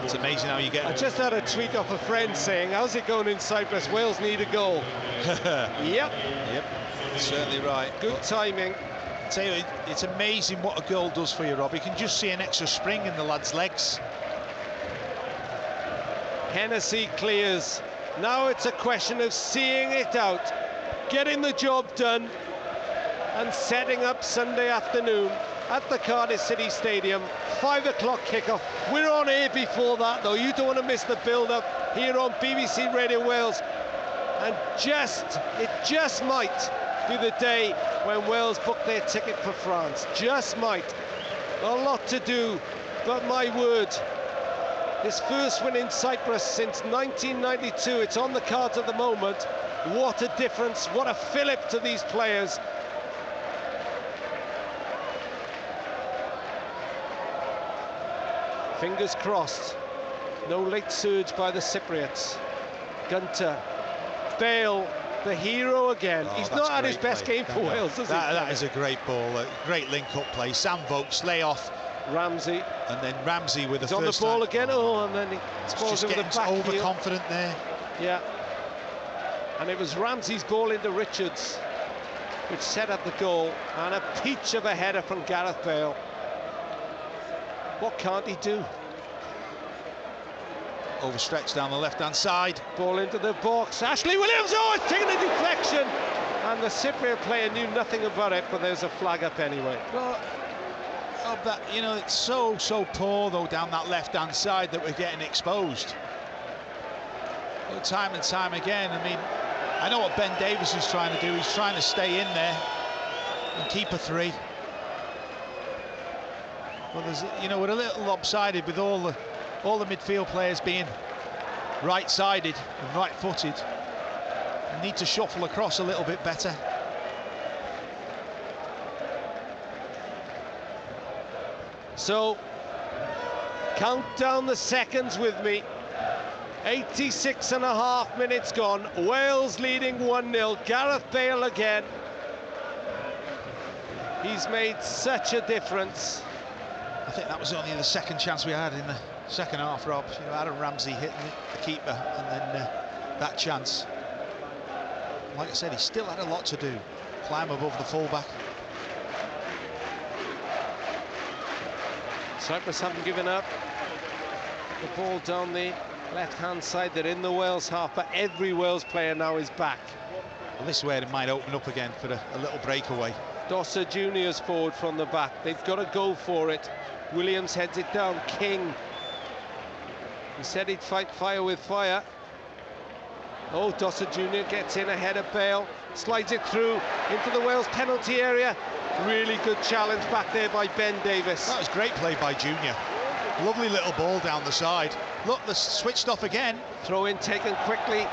It's amazing how you get... I just had a tweet off a friend saying, how's it going in Cyprus? Wales need a goal. Yep. Certainly right. Good timing. I tell you, it's amazing what a goal does for you, Rob. You can just see an extra spring in the lad's legs. Hennessy clears. Now it's a question of seeing it out, getting the job done, and setting up Sunday afternoon at the Cardiff City Stadium, 5 o'clock kickoff. We're on air before that though, you don't want to miss the build-up here on BBC Radio Wales. And it just might be the day when Wales book their ticket for France. Just might. A lot to do, but my word, his first win in Cyprus since 1992, it's on the cards at the moment. What a difference, what a fillip to these players. Fingers crossed, no late surge by the Cypriots. Gunter, Bale, the hero again. He's not had his best game for Wales, has he? That is a great ball, a great link-up play. Sam Vokes, lay off. Ramsey. And then Ramsey with the first on the ball again, and then he falls over the back. Overconfident there. Yeah. And it was Ramsey's ball into Richards, which set up the goal, and a peach of a header from Gareth Bale. What can't he do? Overstretched down the left-hand side. Ball into the box. Ashley Williams, oh, it's taken a deflection. And the Cypriot player knew nothing about it, but there's a flag up anyway. Well, that, you know, it's so poor, though, down that left-hand side that we're getting exposed. Well, time and time again, I mean, I know what Ben Davies is trying to do. He's trying to stay in there and keep a 3. Well, there's, you know, we're a little lopsided with all the midfield players being right-sided and right-footed. We need to shuffle across a little bit better. So, count down the seconds with me. 86.5 minutes gone. Wales leading 1-0. Gareth Bale again. He's made such a difference. I think that was only the second chance we had in the second half, Rob. You know, Adam Ramsey hitting the keeper, and then that chance. Like I said, he still had a lot to do. Climb above the fullback. Cyprus haven't given up. The ball down the left-hand side. They're in the Wales half, but every Wales player now is back. Well, this is where it might open up again for a little breakaway. Dossa Junior's forward from the back. They've got to go for it. Williams heads it down. King. He said he'd fight fire with fire. Oh, Dossa Junior gets in ahead of Bale. Slides it through into the Wales penalty area. Really good challenge back there by Ben Davies. That was great play by Junior. Lovely little ball down the side. Look, they're switched off again. Throw in taken quickly.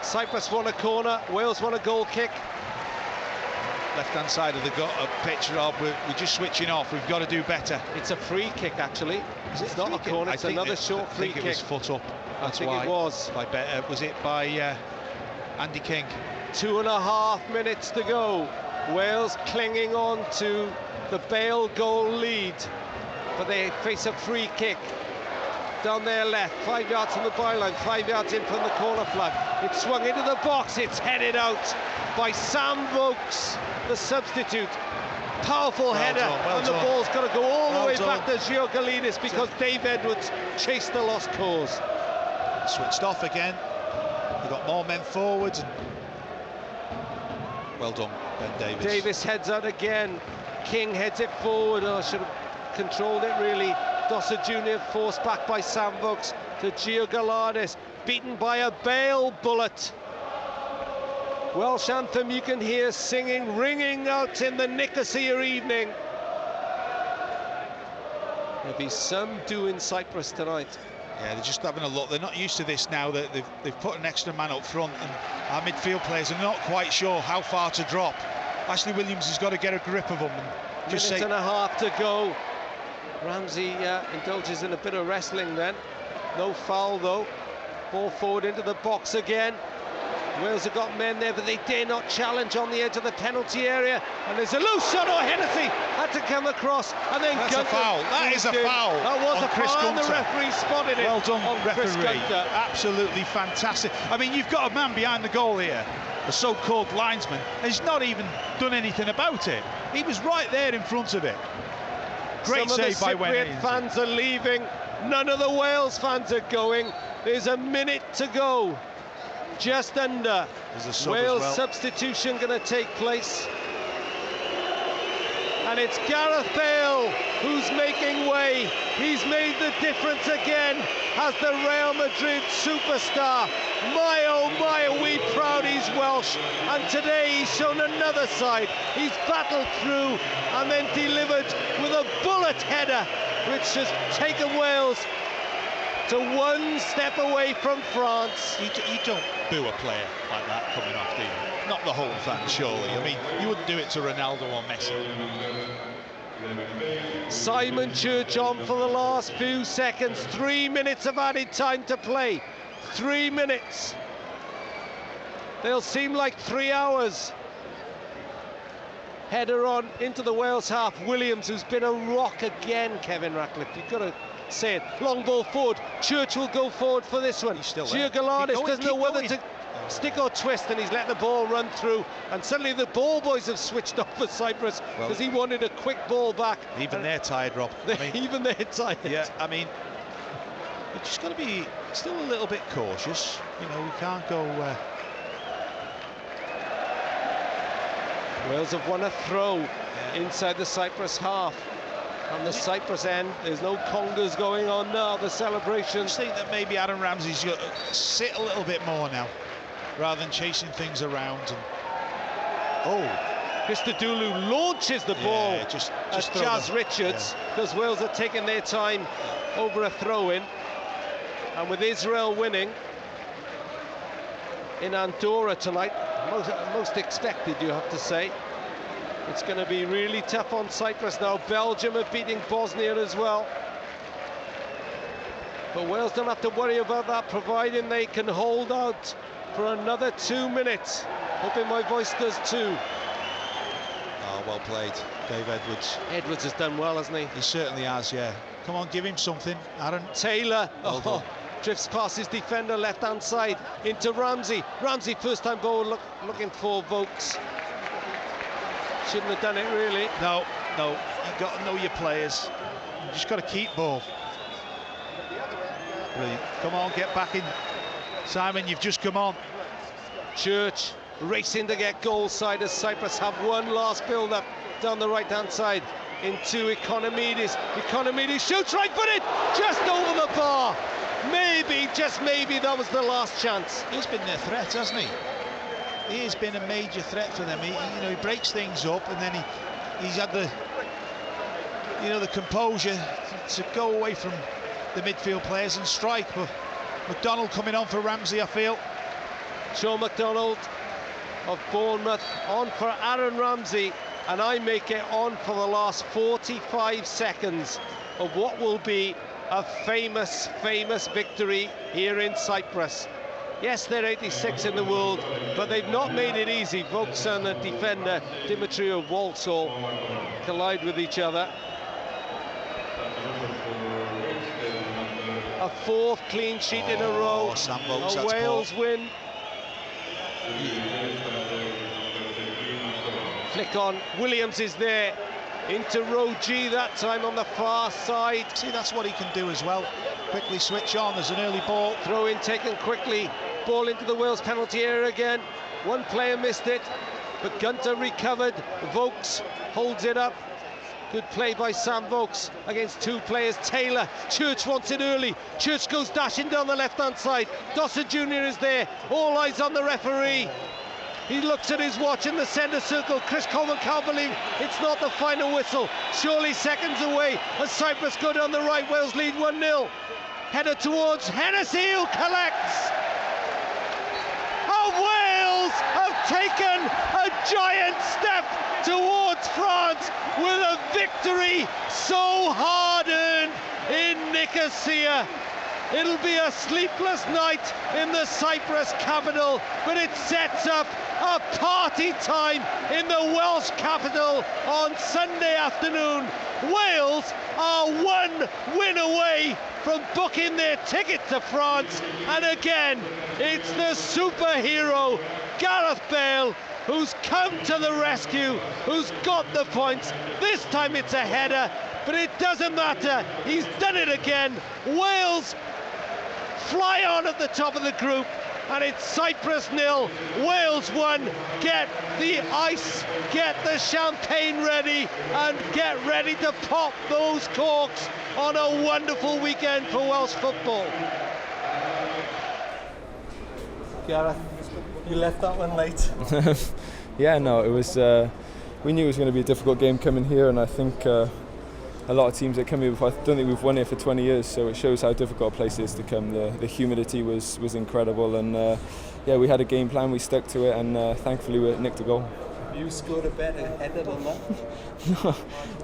Cyprus won a corner. Wales won a goal kick. Left-hand side of the pitch, Rob. We're just switching off. We've got to do better. It's a free kick, actually. It's not a corner. It's another short free kick. I think it was foot up. That's why. It was. Was it by Andy King? 2.5 minutes to go. Wales clinging on to the Bale goal lead, but they face a free kick down their left, 5 yards from the byline, 5 yards in from the corner flag. It's swung into the box. It's headed out by Sam Vokes, the substitute. Powerful header, and the ball's got to go all the way back to Giorgalidis because Dave Edwards chased the lost cause. Switched off again. They've got more men forwards. Well done, Ben Davies. Davies heads out again. King heads it forward. Oh, should have controlled it really. Dossa Junior forced back by Sam Vokes to Giorgalidis, beaten by a Bale bullet. Welsh anthem you can hear singing, ringing out in the Nicosia evening. There'll be some do in Cyprus tonight. Yeah, they're just having a look. They're not used to this now. That they've put an extra man up front, and our midfield players are not quite sure how far to drop. Ashley Williams has got to get a grip of them. And just minute and a half to go. Ramsey indulges in a bit of wrestling then. No foul though. Ball forward into the box again. Wales have got men there, but they dare not challenge on the edge of the penalty area. And there's a loose shot. Oh, Hennessy had to come across, and then that's Gunter. A foul. That is a foul. That was a Chris foul, Gunter. and the referee spotted it. Well done, referee. Absolutely fantastic. I mean, you've got a man behind the goal here, a so-called linesman, and he's not even done anything about it. He was right there in front of it. Great save by Wayne. Some of the Cypriot fans are leaving. None of the Wales fans are going. There's a minute to go. just under. There's a sub Wales as well. substitution going to take place. And it's Gareth Bale who's making way. He's made the difference again as the Real Madrid superstar. My oh my, are we proud he's Welsh. And today he's shown another side. He's battled through and then delivered with a bullet header, which has taken Wales to one step away from France. You don't boo a player like that coming off, do you? Not the whole fan, surely. I mean, you wouldn't do it to Ronaldo or Messi. Simon Church on for the last few seconds. 3 minutes of added time to play. 3 minutes. They'll seem like 3 hours. Header on into the Wales half. Williams, who's been a rock again, Kevin Ratcliffe. You've got to say it. Long ball forward. Church will go forward for this one. Giorgalanis doesn't know whether to stick or twist, and he's let the ball run through. And suddenly the ball boys have switched off for Cyprus because he wanted a quick ball back. Even they're tired, Rob. Even they're tired. Yeah, I mean, we've just got to be still a little bit cautious. You know, we can't go... Wales have won a throw inside the Cyprus half. On the Cyprus end, there's no congas going on now, the celebrations. I think that maybe Aaron Ramsey's got to sit a little bit more now, rather than chasing things around. And Christodoulou launches the ball just at Jazz Richards, because Wales are taking their time over a throw-in. And with Israel winning in Andorra tonight, most expected, you have to say, it's going to be really tough on Cyprus now. Belgium are beating Bosnia as well. But Wales don't have to worry about that, providing they can hold out for another 2 minutes. Hoping my voice does too. Oh, well played, Dave Edwards. Edwards has done well, hasn't he? He certainly has, yeah. Come on, give him something, Aaron. Taylor. Drifts past his defender, left-hand side, into Ramsey. Ramsey, first-time ball, looking for Vokes. Shouldn't have done it, really. No, you've got to know your players. You've just got to keep ball. Brilliant. Come on, get back in. Simon, you've just come on. Church racing to get goal side as Cyprus have one last build-up down the right-hand side into Economidis. Economidis shoots right-footed, just over the bar. Maybe, just maybe, that was the last chance. He's been their threat, hasn't he? He has been a major threat for them. He breaks things up, and then he's had the, the composure to go away from the midfield players and strike. But McDonald coming on for Ramsey, I feel. Sean McDonald of Bournemouth on for Aaron Ramsey, and I make it on for the last 45 seconds of what will be a famous victory here in Cyprus. Yes, they're 86 in the world, but they've not made it easy. Vokes and the defender, Dimitriou Walsall, collide with each other. A fourth clean sheet in a row. Sam Vokes, a Wales win. Flick on, Williams is there. Into row G that time on the far side. See, that's what he can do as well. Quickly switch on, there's an early ball. Throw in taken quickly. Ball into the Wales penalty area again. One player missed it, but Gunter recovered. Vokes holds it up. Good play by Sam Vokes against two players. Taylor, Church wants it early. Church goes dashing down the left-hand side. Dawson Jr. is there. All eyes on the referee. He looks at his watch in the centre circle. Chris Coleman can't believe it's not the final whistle. Surely seconds away as Cyprus go down the right. Wales lead 1-0. Header towards Hennessy, who collects. Oh, Wales have taken a giant step towards France with a victory so hard-earned in Nicosia. It'll be a sleepless night in the Cyprus capital, but it sets up a party time in the Welsh capital on Sunday afternoon. Wales are one win away from booking their ticket to France, and again, it's the superhero Gareth Bale who's come to the rescue, who's got the points. This time it's a header, but it doesn't matter. He's done it again. Wales fly on at the top of the group. and it's Cyprus 0, Wales 1. Get the ice, get the champagne ready, and get ready to pop those corks on a wonderful weekend for Welsh football. Gareth, you left that one late. Yeah, no, it was. We knew it was going to be a difficult game coming here, and I think a lot of teams that come here before, I don't think we've won here for 20 years, so it shows how difficult a place it is to come. The humidity was incredible, and yeah, we had a game plan, we stuck to it, and thankfully we nicked a goal. You scored a better header than that?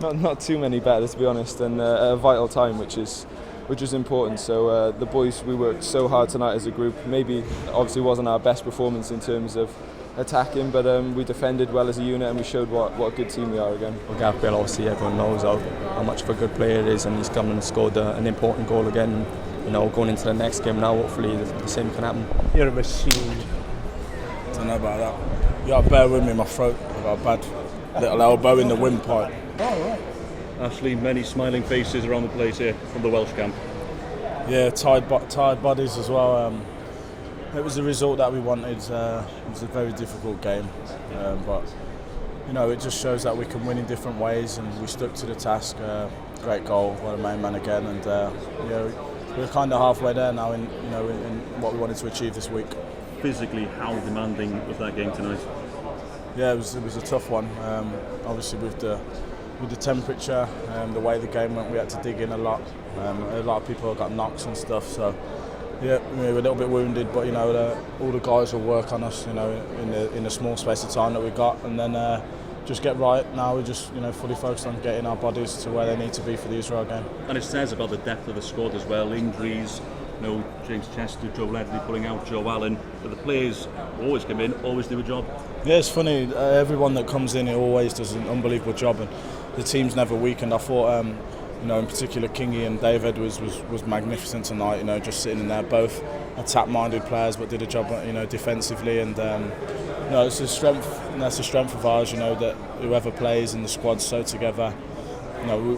No, not too many better, to be honest, and at a vital time, which is important. So the boys, we worked so hard tonight as a group. Maybe obviously wasn't our best performance in terms of attacking, but we defended well as a unit, and we showed what a good team we are again. Well, Gareth Bale, obviously everyone knows how much of a good player he is, and he's come and scored an important goal again. You know, going into the next game now, hopefully the same can happen. You're a machine. Don't know about that. You got a bear with me in my throat. I've got a bad little elbow in the windpipe. Oh, right. Actually, many smiling faces around the place here from the Welsh camp. Yeah, tired bodies as well. It was the result that we wanted. It was a very difficult game, but you know, it just shows that we can win in different ways, and we stuck to the task. Great goal, what a main man again, and you know, we're kind of halfway there now in what we wanted to achieve this week. Physically, how demanding was that game tonight? Yeah, it was a tough one. Obviously, with the temperature, the way the game went, we had to dig in a lot. A lot of people got knocks and stuff, so yeah, we were a little bit wounded. But you know, all the guys will work on us, you know, in the small space of time that we got, and then just get right. Now we're just fully focused on getting our bodies to where they need to be for the Israel game. And it says about the depth of the squad as well. Injuries. No, James Chester, Joe Ledley pulling out, Joe Allen, but the players always come in, always do a job. Yeah, it's funny, everyone that comes in, it always does an unbelievable job, and the team's never weakened. I thought, in particular, Kingy and David was magnificent tonight, just sitting in there, both attack-minded players, but did a job, defensively, and it's a strength, and that's a strength of ours, that whoever plays in the squad's so together.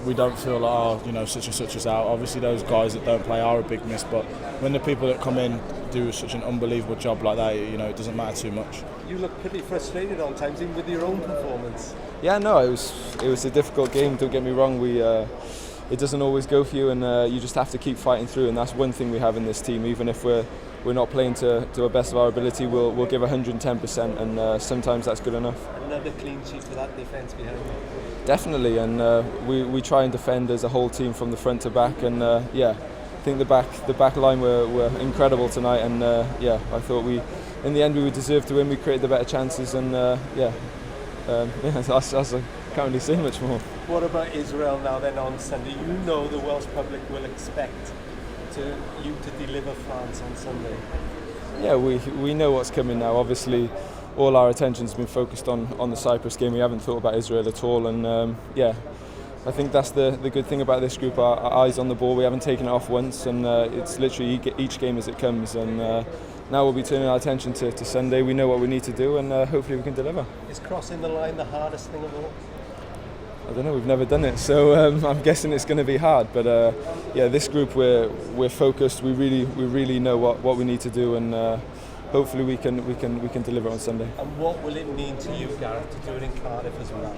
We don't feel like, such and such is out. Obviously, those guys that don't play are a big miss, but when the people that come in do such an unbelievable job like that, it doesn't matter too much. You look pretty frustrated on times, even with your own performance. Yeah, no, it was a difficult game. Don't get me wrong. It doesn't always go for you, and you just have to keep fighting through. And that's one thing we have in this team. Even if we're not playing to the best of our ability, we'll give 110%, and sometimes that's good enough. Another clean sheet for that defence behind you. Definitely, and we try and defend as a whole team from the front to back, and I think the back line were incredible tonight, and I thought in the end we deserved to win. We created the better chances, and I can't really say much more. What about Israel now then on Sunday? The Welsh public will expect you to deliver France on Sunday. Yeah, we know what's coming now. Obviously, all our attention's been focused on the Cyprus game. We haven't thought about Israel at all, and I think that's the good thing about this group. Our eyes on the ball. We haven't taken it off once, and it's literally each game as it comes. And now we'll be turning our attention to Sunday. We know what we need to do, and hopefully we can deliver. Is crossing the line the hardest thing of all? I don't know. We've never done it, so I'm guessing it's going to be hard. But this group we're focused. We really know what we need to do, and hopefully we can deliver on Sunday. And what will it mean to you, Gareth, to do it in Cardiff as well?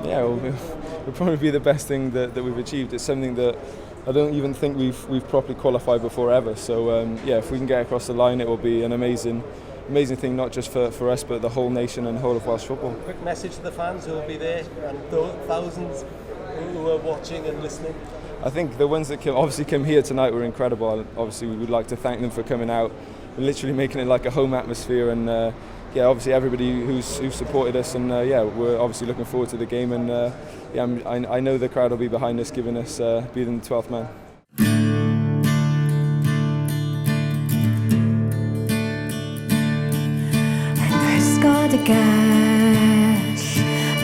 Yeah, it'll probably be the best thing that we've achieved. It's something that I don't even think we've properly qualified before ever. So if we can get across the line, it will be an amazing thing, not just for us, but the whole nation and the whole of Welsh football. Quick message to the fans who will be there, and thousands who are watching and listening. I think the ones that obviously came here tonight were incredible. Obviously, we would like to thank them for coming out and literally making it like a home atmosphere. And obviously everybody who's supported us. And we're obviously looking forward to the game. And I know the crowd will be behind us, giving us being the 12th man. Ysgod y gall,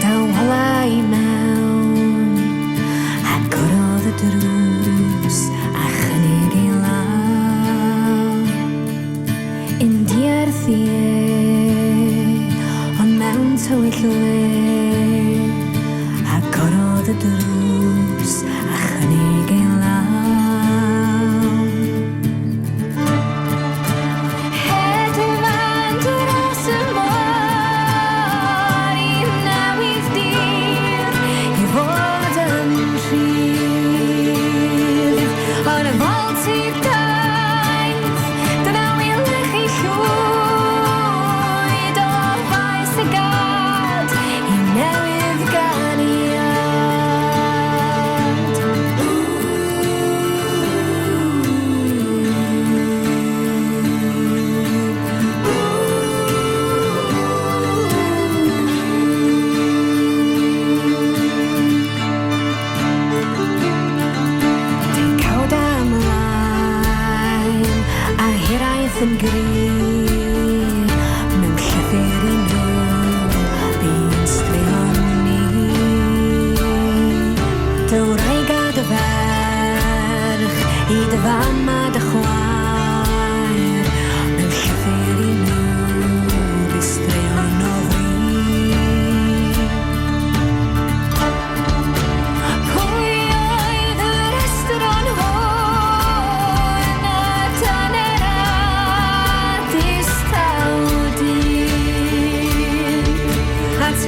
daw wala I mewn, a gorodd y drws, a chynnig I law. India'r thiau, ond mewn tywyll le, a gorodd y drws, a chynnig I law. Hedw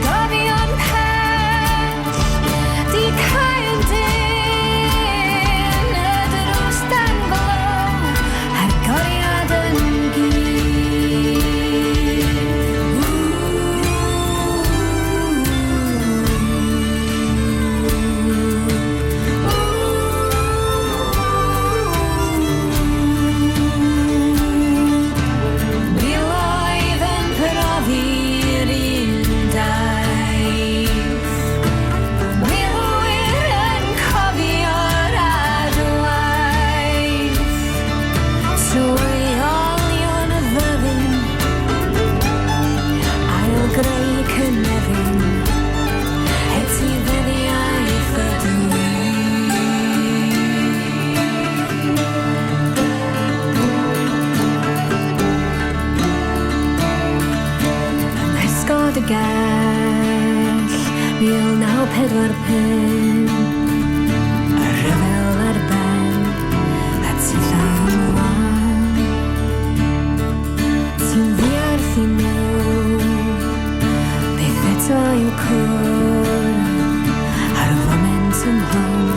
Gofion pell di cael dyn y drws dan glow a'r goriad yn dy gall 1945 y rhyfel ar ben a ti llawn wan ti'n ddiarth I nhw beth eto yw cwrdd ar y foment yn hwn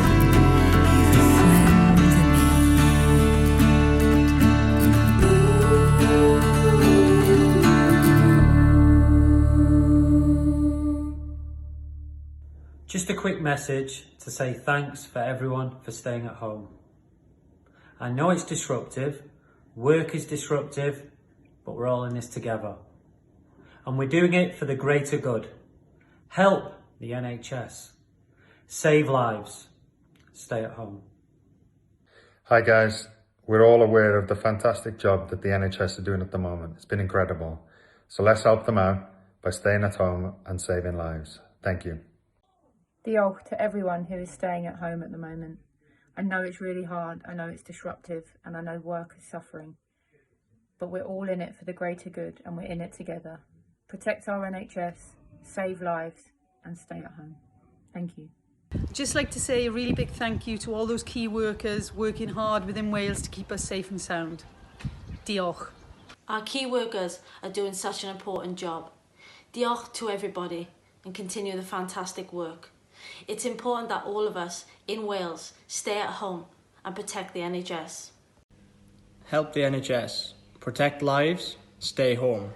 I fy ffrind y mi. Just a quick message to say thanks for everyone for staying at home. I know it's disruptive, work is disruptive, but we're all in this together. And we're doing it for the greater good. Help the NHS. Save lives. Stay at home. Hi guys, we're all aware of the fantastic job that the NHS are doing at the moment. It's been incredible. So let's help them out by staying at home and saving lives. Thank you. Diolch to everyone who is staying at home at the moment. I know it's really hard, I know it's disruptive, and I know work is suffering. But we're all in it for the greater good, and we're in it together. Protect our NHS, save lives, and stay at home. Thank you. Just like to say a really big thank you to all those key workers working hard within Wales to keep us safe and sound. Diolch. Our key workers are doing such an important job. Diolch to everybody and continue the fantastic work. It's important that all of us in Wales stay at home and protect the NHS. Help the NHS. Protect lives. Stay home.